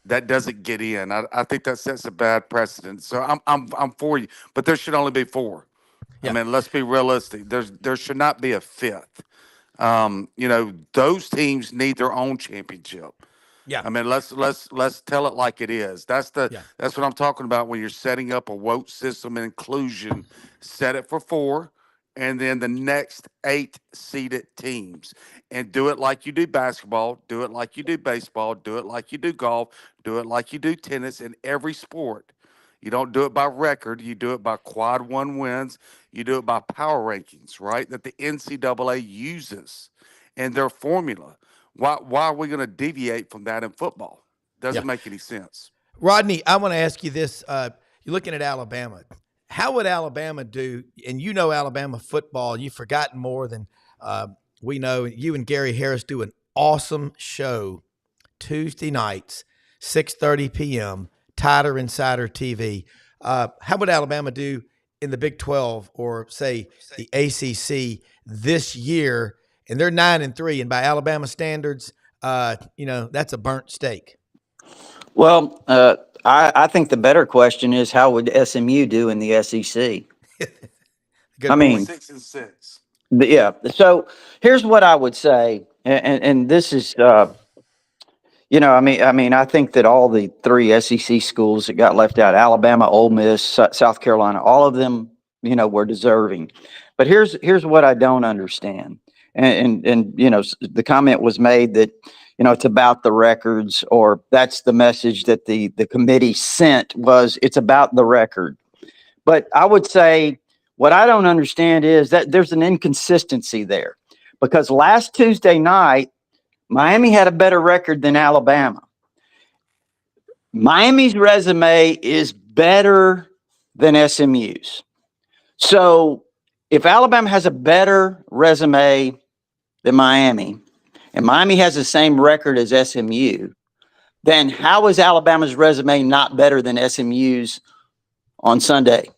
that doesn't get in. I think that sets a bad precedent. So I'm for you, but there should only be 4. Yeah. I mean, let's be realistic. There should not be a 5th. Those teams need their own championship. Yeah. I mean, let's tell it like it is. That's what I'm talking about when you're setting up a woke system and inclusion. Set it for 4, and then the next 8 seeded teams, and do it like you do basketball, do it like you do baseball, do it like you do golf, do it like you do tennis in every sport. You don't do it by record. You do it by quad 1 wins. You do it by power rankings, right? That the NCAA uses in their formula. Why are we going to deviate from that in football? Doesn't make any sense. Rodney, I want to ask you this. You're looking at Alabama. How would Alabama do? And Alabama football. You've forgotten more than we know. You and Gary Harris do an awesome show Tuesday nights, 6:30 p.m., Tider Insider TV. How would Alabama do in the Big 12 or, say, the ACC this year? And they're 9-3, and by Alabama standards, that's a burnt steak. Well, I think the better question is, how would SMU do in the SEC? Good I mean, 6-6. yeah. So here's what I would say, and this is, I think that all the 3 SEC schools that got left out, Alabama, Ole Miss, South Carolina, all of them, were deserving. But here's what I don't understand. And the comment was made that, it's about the records, or that's the message that the committee sent, was it's about the record. But I would say what I don't understand is that there's an inconsistency there, because last Tuesday night, Miami had a better record than Alabama. Miami's resume is better than SMU's. So if Alabama has a better resume than Miami, and Miami has the same record as SMU, then how is Alabama's resume not better than SMU's on Sunday?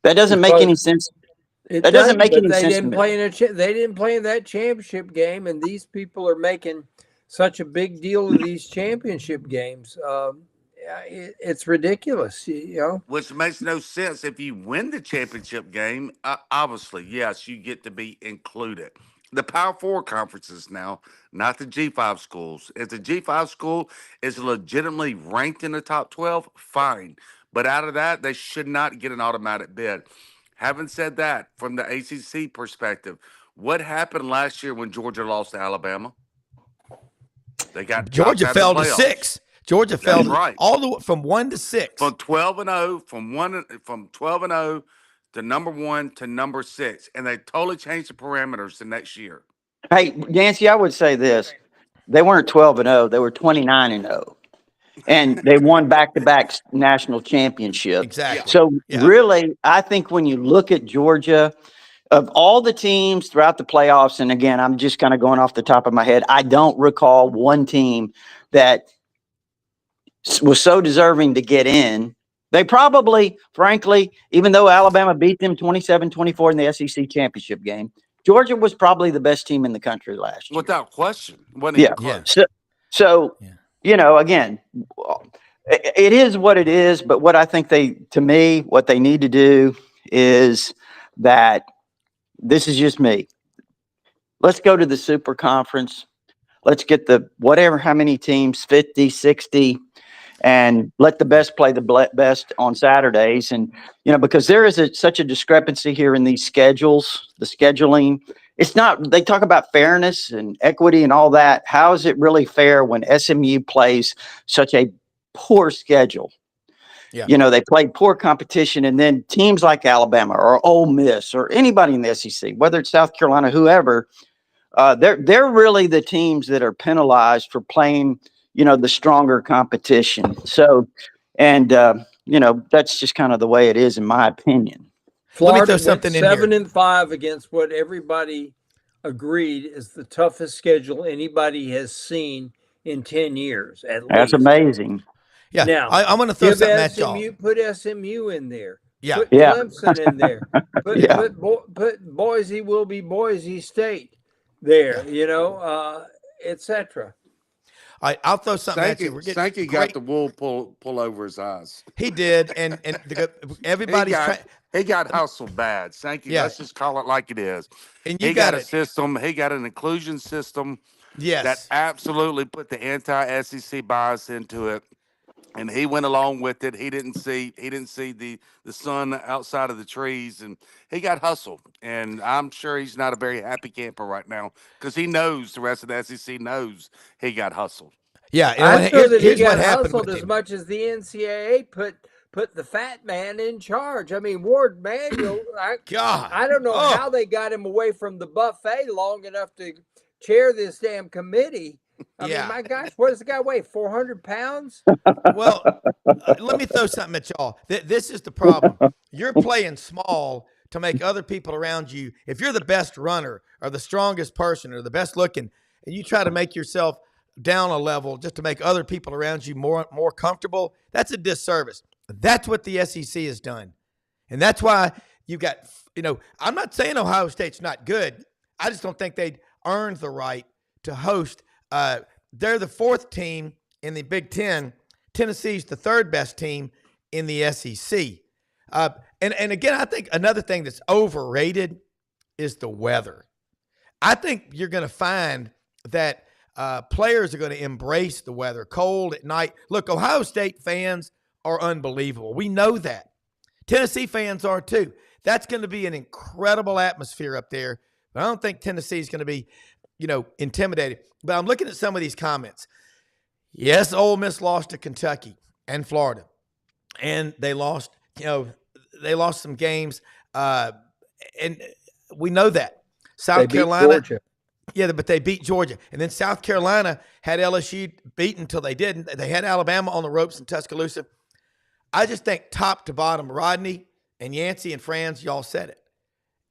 That doesn't make any sense. That doesn't make any sense. They didn't play in that championship game, and these people are making such a big deal of these championship games. it's ridiculous, you know. Which makes no sense. If you win the championship game, obviously, yes, you get to be included. The Power Four conferences now, not the G5 schools. If the G5 school is legitimately ranked in the top 12, fine. But out of that, they should not get an automatic bid. Having said that, from the ACC perspective, what happened last year when Georgia lost to Alabama? They got Georgia knocked out fell of the to playoffs. 6. Georgia fell right. all the way from 1 to 6. From 12-0, from 12-0 to number 1 to number 6, and they totally changed the parameters the next year. Hey, Yancy, I would say this: they weren't 12-0; they were 29-0, and they won back-to-back national championships. Exactly. So Yeah. really, I think when you look at Georgia, of all the teams throughout the playoffs, and again, I'm just kind of going off the top of my head, I don't recall one team that was so deserving to get in. They probably, frankly, even though Alabama beat them 27-24 in the SEC championship game, Georgia was probably the best team in the country last year. Without question. Yeah. Close. So Yeah. you know, again, it is what it is. But what I think what they need to do is that this is just me. Let's go to the super conference. Let's get how many teams, 50, 60, and let the best play the best on Saturdays. And, you know, because there is such a discrepancy here in these schedules, the scheduling. It's not, they talk about fairness and equity and all that. How is it really fair when SMU plays such a poor schedule? Yeah. You know, they played poor competition, and then teams like Alabama or Ole Miss or anybody in the SEC, whether it's South Carolina, whoever, they're really the teams that are penalized for playing, you know, the stronger competition. So, and you know, that's just kind of the way it is, in my opinion. Florida Let me throw something in here. 7-5 against what everybody agreed is the toughest schedule anybody has seen in 10 years. That's amazing. Yeah. Now, I'm going to throw something at y'all. Put SMU in there. Yeah. Put Yeah. Clemson in there. Put Boise will be Boise State there, you know, etc. I'll throw something at you. Sankey got the wool pull over his eyes. He did, and everybody's he got hustled bad. Sankey, Yeah. let's just call it like it is. And he got a system. He got an inclusion system. Yes. That absolutely put the anti-SEC bias into it, and he went along with it. He didn't see the sun outside of the trees, and he got hustled. And I'm sure he's not a very happy camper right now because he knows the rest of the SEC knows he got hustled. Yeah, I'm sure that he here's what got happened hustled with as him. much as the NCAA put the fat man in charge. I mean, Ward Manuel, God. I don't know how they got him away from the buffet long enough to chair this damn committee. I mean, my gosh, what does the guy weigh? 400 pounds? Well, let me throw something at y'all. This is the problem. You're playing small to make other people around you. If you're the best runner or the strongest person or the best looking, and you try to make yourself down a level just to make other people around you more comfortable, that's a disservice. That's what the SEC has done. And that's why you got, you know, I'm not saying Ohio State's not good. I just don't think they'd earned the right to host. They're the 4th team in the Big Ten. Tennessee's the 3rd best team in the SEC. And again, I think another thing that's overrated is the weather. I think you're going to find that players are going to embrace the weather. Cold at night. Look, Ohio State fans are unbelievable. We know that. Tennessee fans are too. That's going to be an incredible atmosphere up there. But I don't think Tennessee is going to be, you know, intimidated. But I'm looking at some of these comments. Yes, Ole Miss lost to Kentucky and Florida. And they lost, you know, some games. And we know that. South Carolina. Georgia. Yeah, but they beat Georgia. And then South Carolina had LSU beaten until they didn't. They had Alabama on the ropes in Tuscaloosa. I just think top to bottom, Rodney and Yancy and Franz, y'all said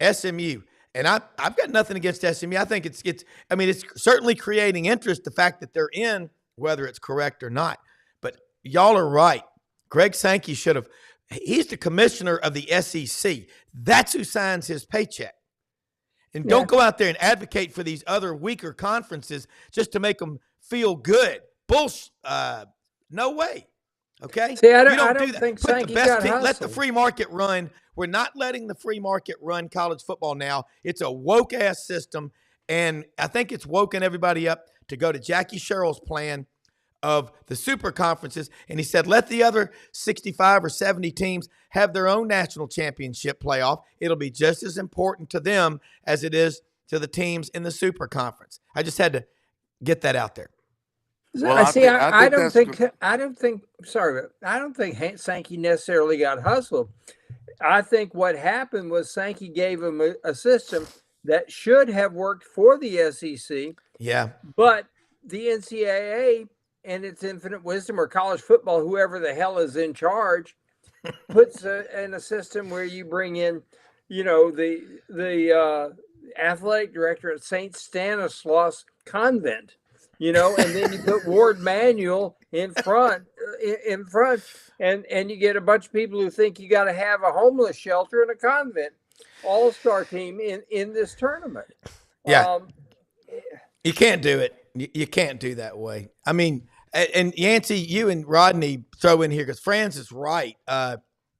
it. SMU. And I've got nothing against SMU. I think it's certainly creating interest, the fact that they're in, whether it's correct or not. But y'all are right. Greg Sankey he's the commissioner of the SEC. That's who signs his paycheck. And don't go out there and advocate for these other weaker conferences just to make them feel good. Bullshit. No way. Okay? See, I You don't do think that. Sankey Put the best got team. Let the hustled. free market run. We're not letting the free market run college football now. It's a woke ass system, and I think it's woken everybody up to go to Jackie Sherrill's plan of the super conferences. And he said, let the other 65 or 70 teams have their own national championship playoff. It'll be just as important to them as it is to the teams in the super conference. I just had to get that out there. Well, I see. I don't that's think. I don't think. Sorry, but I don't think Sankey necessarily got hustled. I think what happened was Sankey gave him a system that should have worked for the SEC. Yeah. But the NCAA and its infinite wisdom, or college football, whoever the hell is in charge, puts in a system where you bring in, the athletic director at St. Stanislaus Convent, and then you put Ward Manuel in front, and you get a bunch of people who think you got to have a homeless shelter and a convent all-star team in this tournament. Yeah. You can't do it. You can't do that way. I mean, and Yancy, you and Rodney throw in here because Franz is right.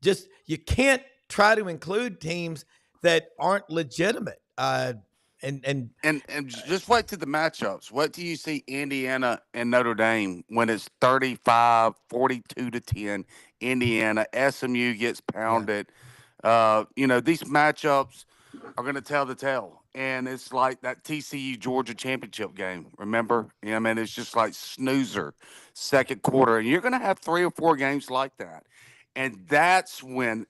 Just you can't try to include teams that aren't legitimate. And just wait to the matchups. What do you see Indiana and Notre Dame when it's 35, 42 to 10? Indiana, SMU gets pounded. Yeah. These matchups are going to tell the tale. And it's like that TCU Georgia championship game. Remember? It's just like snoozer, second quarter. And you're going to have 3 or 4 games like that. And that's when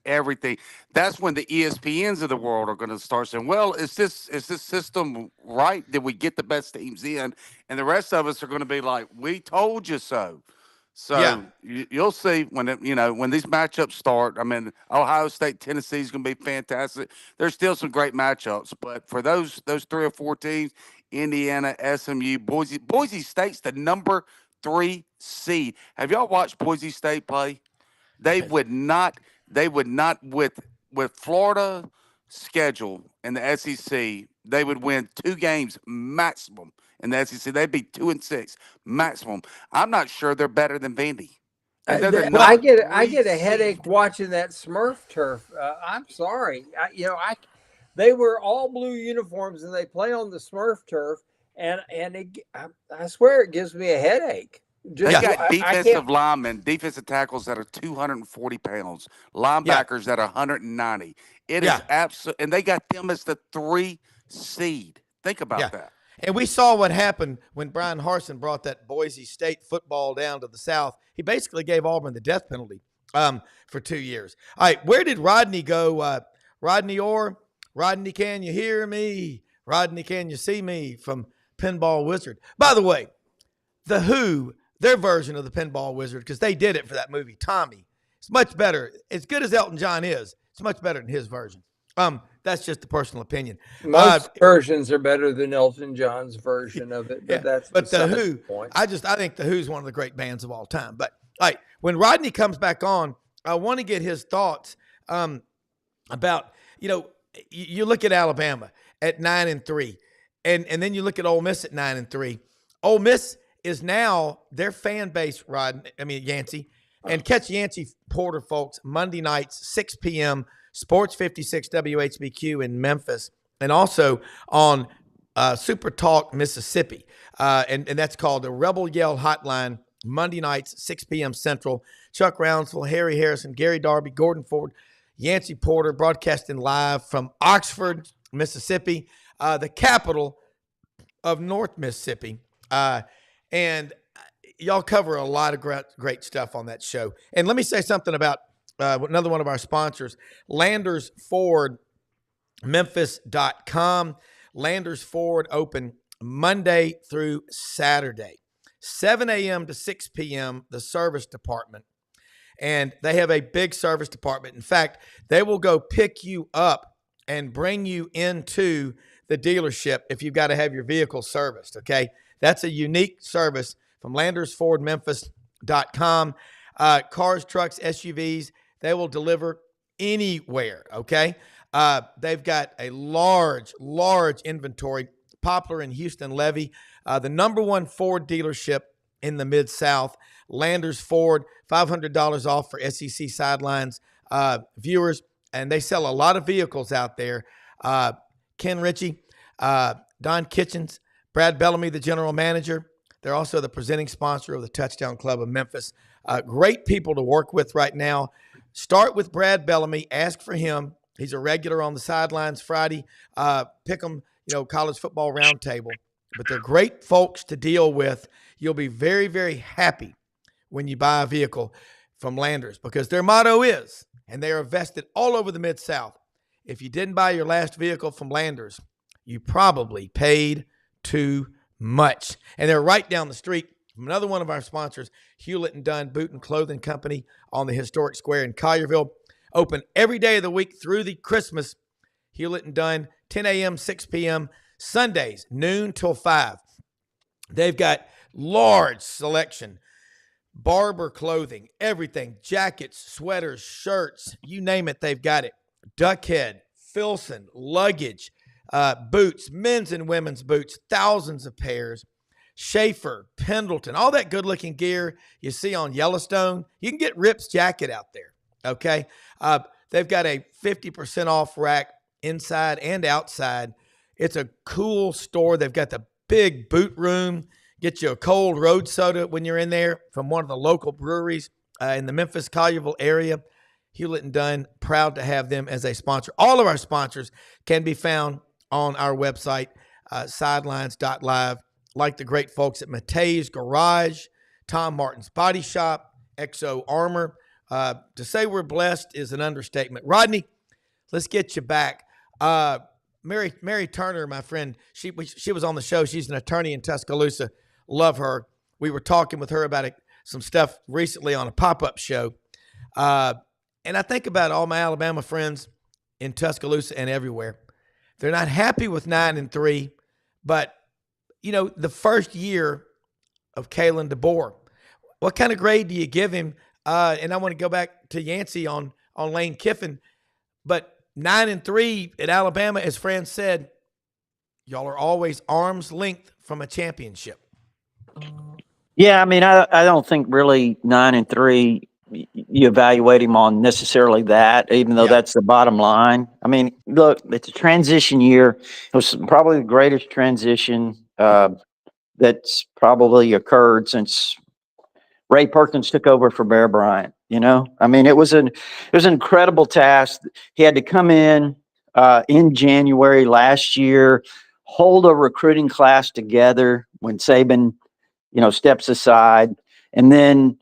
that's when the ESPNs of the world are going to start saying, well, is this system right? Did we get the best teams in? And the rest of us are going to be like, we told you so. So yeah. You'll see when these matchups start. I mean, Ohio State, Tennessee is going to be fantastic. There's still some great matchups, but for those 3 or 4 teams, Indiana, SMU, Boise State's the number 3 seed. Have y'all watched Boise State play? They would not with Florida schedule in the SEC, they would win 2 games maximum in the SEC. They'd be 2-6 maximum. I'm not sure they're better than Vandy. I get a headache watching that Smurf turf. I'm sorry. They wear all blue uniforms and they play on the Smurf turf, and I swear it gives me a headache. They got defensive tackles that are 240 pounds, linebackers that are 190. It is absolute, and they got them as the 3 seed. Think about that. And we saw what happened when Brian Harsin brought that Boise State football down to the South. He basically gave Auburn the death penalty for 2 years. All right, where did Rodney go? Rodney Orr, Rodney, can you hear me? Rodney, can you see me? From Pinball Wizard. By the way, The Who, their version of the Pinball Wizard, because they did it for that movie, Tommy. It's much better. As good as Elton John is, it's much better than his version. That's just a personal opinion. Most versions are better than Elton John's version of it, but that's The Who. Point. I think The Who's one of the great bands of all time. But all right, when Rodney comes back on, I want to get his thoughts about, you look at Alabama at 9-3, and then you look at Ole Miss at 9-3. Ole Miss is now their fan base, Yancy, and catch Yancy Porter, folks, Monday nights, 6 p.m., Sports 56 WHBQ in Memphis, and also on Super Talk Mississippi. And that's called the Rebel Yell Hotline, Monday nights, 6 p.m. Central. Chuck Rounsville, Harry Harrison, Gary Darby, Gordon Ford, Yancy Porter, broadcasting live from Oxford, Mississippi, the capital of North Mississippi. And y'all cover a lot of great stuff on that show. And let me say something about another one of our sponsors, Landers Ford, Memphis.com. Landers Ford open Monday through Saturday, 7 a.m. to 6 p.m., the service department. And they have a big service department. In fact, they will go pick you up and bring you into the dealership if you've got to have your vehicle serviced, okay? That's a unique service from LandersFordMemphis.com. Cars, trucks, SUVs, they will deliver anywhere, okay? They've got a large inventory. Poplar and Houston Levy, the number 1 Ford dealership in the Mid-South. Landers Ford, $500 off for SEC Sidelines viewers. And they sell a lot of vehicles out there. Ken Ritchie, Don Kitchens, Brad Bellamy, the general manager. They're also the presenting sponsor of the Touchdown Club of Memphis. Great people to work with right now. Start with Brad Bellamy. Ask for him. He's a regular on the Sidelines Friday. Pick 'em, college football roundtable. But they're great folks to deal with. You'll be very, very happy when you buy a vehicle from Landers because their motto is, and they are vested all over the Mid-South, if you didn't buy your last vehicle from Landers, you probably paid too much. And they're right down the street from another one of our sponsors, Hewlett and Dunn Boot and Clothing Company on the historic square in Collierville. Open every day of the week through the Christmas. Hewlett and Dunn, 10 a.m., 6 p.m., Sundays, noon till 5. They've got large selection, barber clothing, everything, jackets, sweaters, shirts, you name it, they've got it. Duckhead, Filson, luggage, boots, men's and women's boots, thousands of pairs. Schaefer, Pendleton, all that good-looking gear you see on Yellowstone. You can get Rip's jacket out there, okay? They've got a 50% off rack inside and outside. It's a cool store. They've got the big boot room. Get you a cold road soda when you're in there from one of the local breweries in the Memphis, Collierville area. Hewlett and Dunn, proud to have them as a sponsor. All of our sponsors can be found on our website, sidelines.live, like the great folks at Matei's Garage, Tom Martin's Body Shop, XO Armor. To say we're blessed is an understatement. Rodney, let's get you back. Mary Turner, my friend, she was on the show. She's an attorney in Tuscaloosa. Love her. We were talking with her about some stuff recently on a pop-up show. And I think about all my Alabama friends in Tuscaloosa and everywhere. They're not happy with 9-3, but, the first year of Kalen DeBoer, what kind of grade do you give him? And I want to go back to Yancy on Lane Kiffin, but 9-3 at Alabama, as Franz said, y'all are always arm's length from a championship. Yeah, I mean, I don't think really 9-3 you evaluate him on necessarily that, even though that's the bottom line. I mean, look, it's a transition year. It was probably the greatest transition that's probably occurred since Ray Perkins took over for Bear Bryant. I mean, it was an incredible task. He had to come in January last year, hold a recruiting class together when Saban, steps aside, and then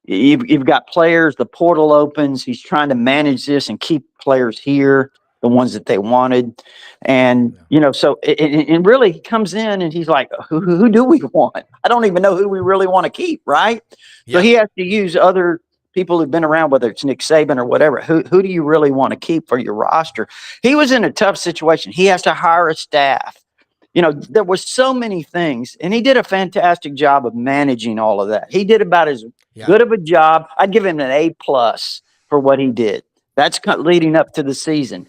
you've got players. The portal opens. He's trying to manage this and keep players here, the ones that they wanted, and so and really he comes in and he's like, who do we want? I don't even know who we really want to keep, right? So he has to use other people who've been around, whether it's Nick Saban or whatever. Who do you really want to keep for your roster? He was in a tough situation. He has to hire a staff. There was so many things, and he did a fantastic job of managing all of that. He did about as good of a job. I'd give him an A+ for what he did. That's leading up to the season.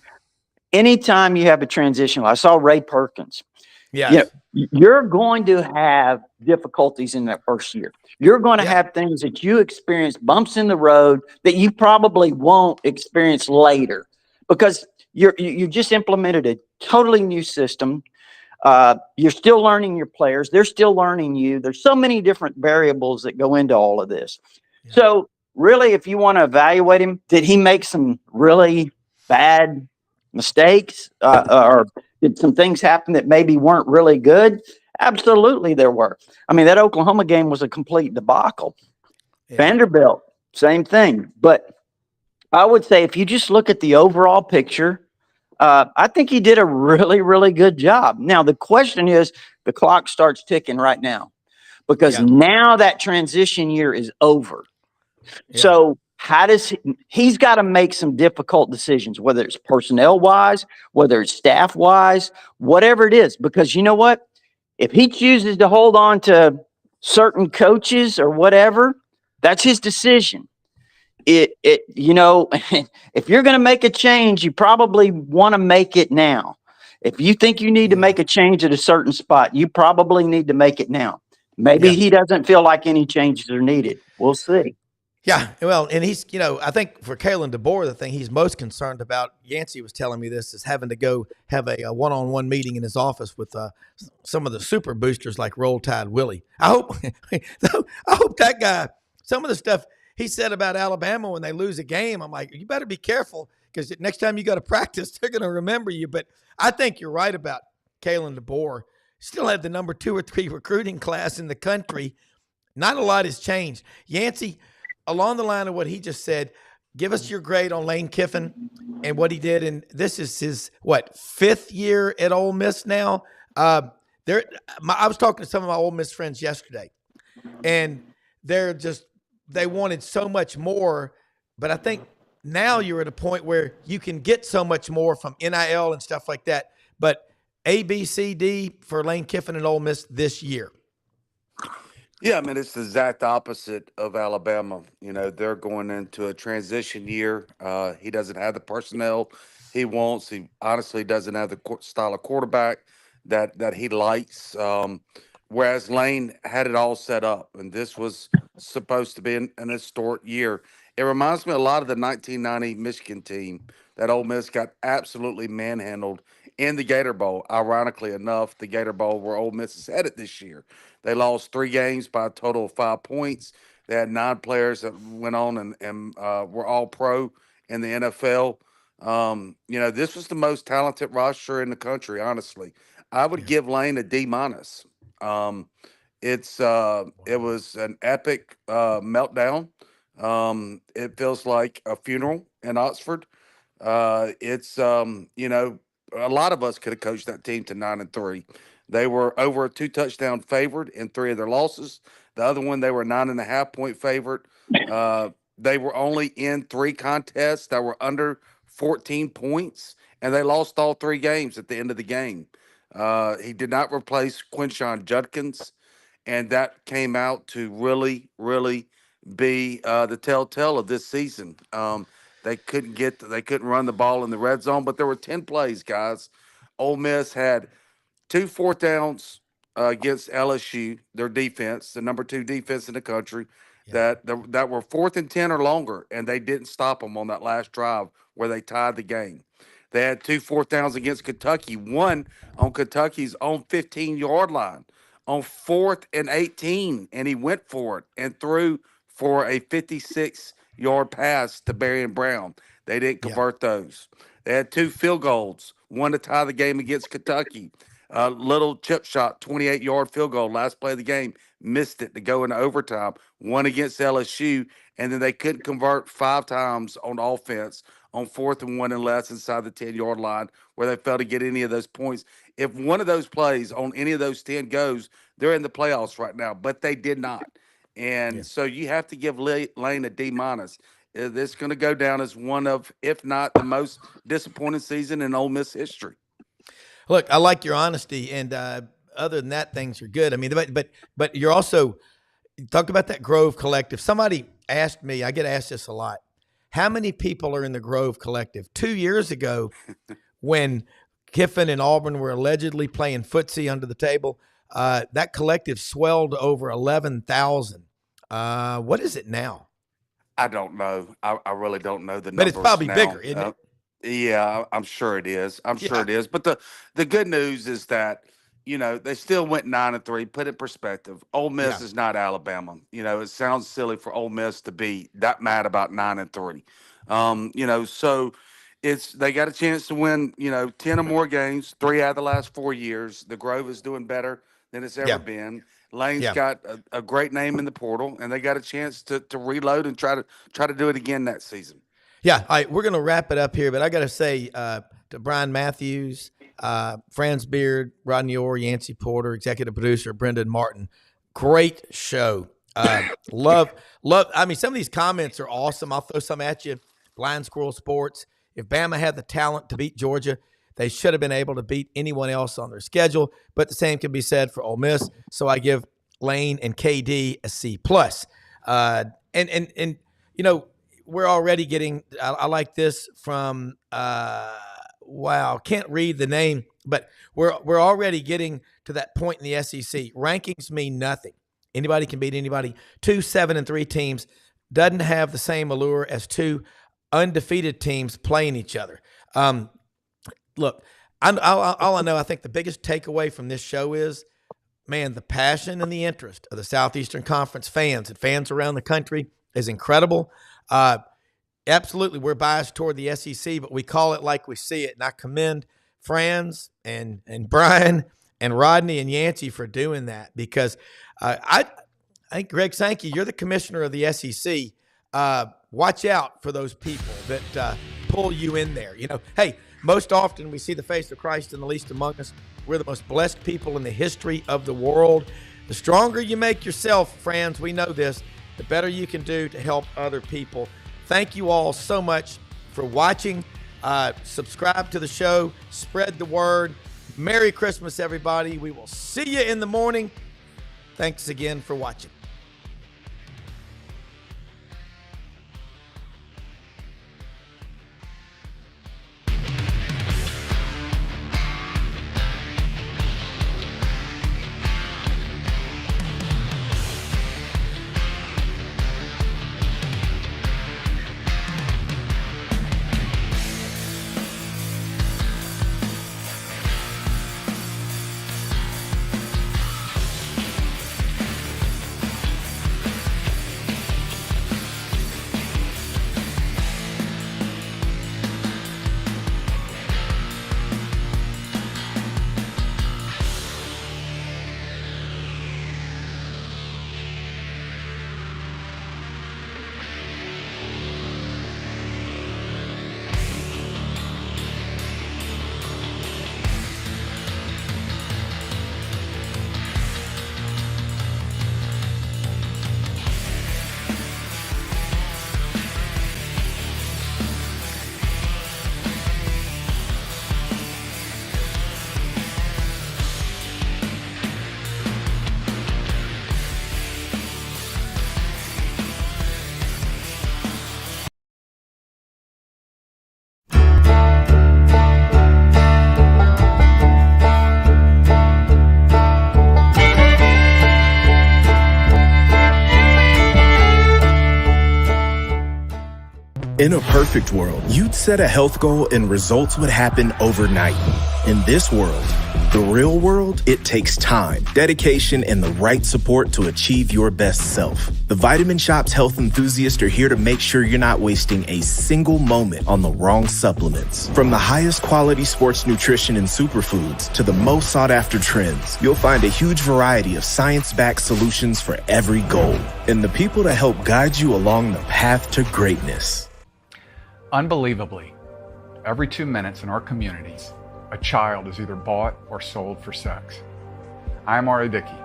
Anytime you have a transition, I saw Ray Perkins. You're going to have difficulties in that first year. You're going to have things that you experience, bumps in the road that you probably won't experience later because you just implemented a totally new system. You're still learning your players. They're still learning you. There's so many different variables that go into all of this. So really, if you want to evaluate him, did he make some really bad mistakes or did some things happen that maybe weren't really good? Absolutely there were. I mean, that Oklahoma game was a complete debacle. Vanderbilt, same thing. But I would say if you just look at the overall picture, I think he did a really, really good job. Now, the question is, the clock starts ticking right now because now that transition year is over. So how does he's got to make some difficult decisions, whether it's personnel wise, whether it's staff wise, whatever it is, because you know what? If he chooses to hold on to certain coaches or whatever, that's his decision. If you're going to make a change, you probably want to make it now. If you think you need to make a change at a certain spot, you probably need to make it now. Maybe Yeah. he doesn't feel like any changes are needed. We'll see. Yeah, well, and he's, I think for Kalen DeBoer, the thing he's most concerned about, Yancy was telling me this, is having to go have a one-on-one meeting in his office with some of the super boosters like Roll Tide Willie. I hope that guy, some of the stuff he said about Alabama when they lose a game, I'm like, you better be careful because next time you go to practice, they're going to remember you. But I think you're right about Kalen DeBoer. Still had the number 2 or 3 recruiting class in the country. Not a lot has changed. Yancy, along the line of what he just said, give us your grade on Lane Kiffin and what he did. And this is his, 5th year at Ole Miss now? I was talking to some of my Ole Miss friends yesterday, and they wanted so much more. But I think now you're at a point where you can get so much more from NIL and stuff like that. But A, B, C, D for Lane Kiffin and Ole Miss this year. Yeah, I mean, it's the exact opposite of Alabama. They're going into a transition year. He doesn't have the personnel he wants. He honestly doesn't have the style of quarterback that he likes. Whereas Lane had it all set up, and this was supposed to be an historic year. It reminds me a lot of the 1990 Michigan team that Ole Miss got absolutely manhandled in the Gator Bowl. Ironically enough, the Gator Bowl where Ole Miss is headed this year. They lost 3 games by a total of 5 points. They had 9 players that went on and were all pro in the NFL. This was the most talented roster in the country, honestly. I would give Lane a D-. It was an epic meltdown. It feels like a funeral in Oxford. A lot of us could have coached that team to 9-3. They were over a 2-touchdown favored in 3 of their losses. The other one, they were a 9.5-point favorite. They were only in 3 contests that were under 14 points, and they lost all 3 games at the end of the game. He did not replace Quinshon Judkins, and that came out to really, really be the telltale of this season. They couldn't run the ball in the red zone, but there were 10 plays, guys. Ole Miss had 2 4th downs against LSU, their defense, the number 2 defense in the country, that were 4th and 10 or longer, and they didn't stop them on that last drive where they tied the game. They had 2 4th downs against Kentucky, one on Kentucky's own 15-yard line on 4th and 18, and he went for it and threw for a 56-yard pass to Berrien Brown. They didn't convert those. They had 2 field goals, one to tie the game against Kentucky. Little chip shot, 28-yard field goal, last play of the game, missed it to go into overtime. One against LSU, and then they couldn't convert 5 times on offense on 4th and 1 and less inside the 10-yard line where they failed to get any of those points. If one of those plays on any of those 10 goes, they're in the playoffs right now, but they did not. And so you have to give Lane a D-. It's going to go down as one of, if not the most disappointing season in Ole Miss history. Look, I like your honesty, and other than that, things are good. I mean, but you're also talked about that Grove Collective. Somebody asked me, I get asked this a lot, how many people are in the Grove Collective? 2 years ago, when Kiffin and Auburn were allegedly playing footsie under the table, that collective swelled to over 11,000. What is it now? I don't know. I really don't know the but numbers. It's probably now. bigger, isn't it? Yeah, I'm sure it is. I'm sure it is. But the good news is that, they still went 9-3. Put it in perspective. Ole Miss is not Alabama. It sounds silly for Ole Miss to be that mad about 9-3. So they got a chance to win, 10 or more games, 3 out of the last 4 years. The Grove is doing better than it's ever been. Lane's got a great name in the portal, and they got a chance to reload and try to do it again that season. Yeah, all right, we're going to wrap it up here, but I got to say to Bryan Matthews, Franz Beard, Rodney Orr, Yancy Porter, executive producer Brendan Martin, great show. Love. I mean, some of these comments are awesome. I'll throw some at you. Blind Squirrel Sports. If Bama had the talent to beat Georgia, they should have been able to beat anyone else on their schedule, but the same can be said for Ole Miss. So I give Lane and KD a C+. And we're already getting, I like this from, can't read the name, but we're already getting to that point in the SEC. Rankings mean nothing. Anybody can beat anybody. 2 7-3 teams doesn't have the same allure as 2 undefeated teams playing each other. Look, all I know, I think the biggest takeaway from this show is, man, the passion and the interest of the Southeastern Conference fans and fans around the country is incredible. Absolutely, we're biased toward the SEC, but we call it like we see it. And I commend Franz and Bryan and Rodney and Yancy for doing that, because I think, Greg Sankey, you're the commissioner of the SEC. Watch out for those people that pull you in there. You know, hey, most often we see the face of Christ in the least among us. We're the most blessed people in the history of the world. The stronger you make yourself, friends, we know this, the better you can do to help other people. Thank you all so much for watching. Subscribe to the show. Spread the word. Merry Christmas, everybody. We will see you in the morning. Thanks again for watching. In a perfect world, you'd set a health goal and results would happen overnight. In this world, the real world, it takes time, dedication, and the right support to achieve your best self. The Vitamin Shop's health enthusiasts are here to make sure you're not wasting a single moment on the wrong supplements. From the highest quality sports nutrition and superfoods to the most sought after trends, you'll find a huge variety of science-backed solutions for every goal, and the people to help guide you along the path to greatness. Unbelievably, every 2 minutes in our communities, a child is either bought or sold for sex. I am Ari Dickey,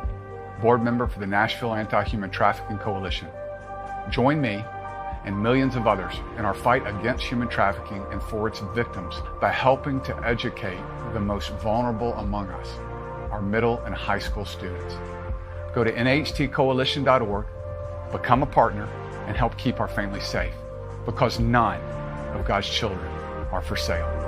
board member for the Nashville Anti-Human Trafficking Coalition. Join me and millions of others in our fight against human trafficking and for its victims by helping to educate the most vulnerable among us, our middle and high school students. Go to nhtcoalition.org, become a partner, and help keep our families safe, because none of God's children are for sale.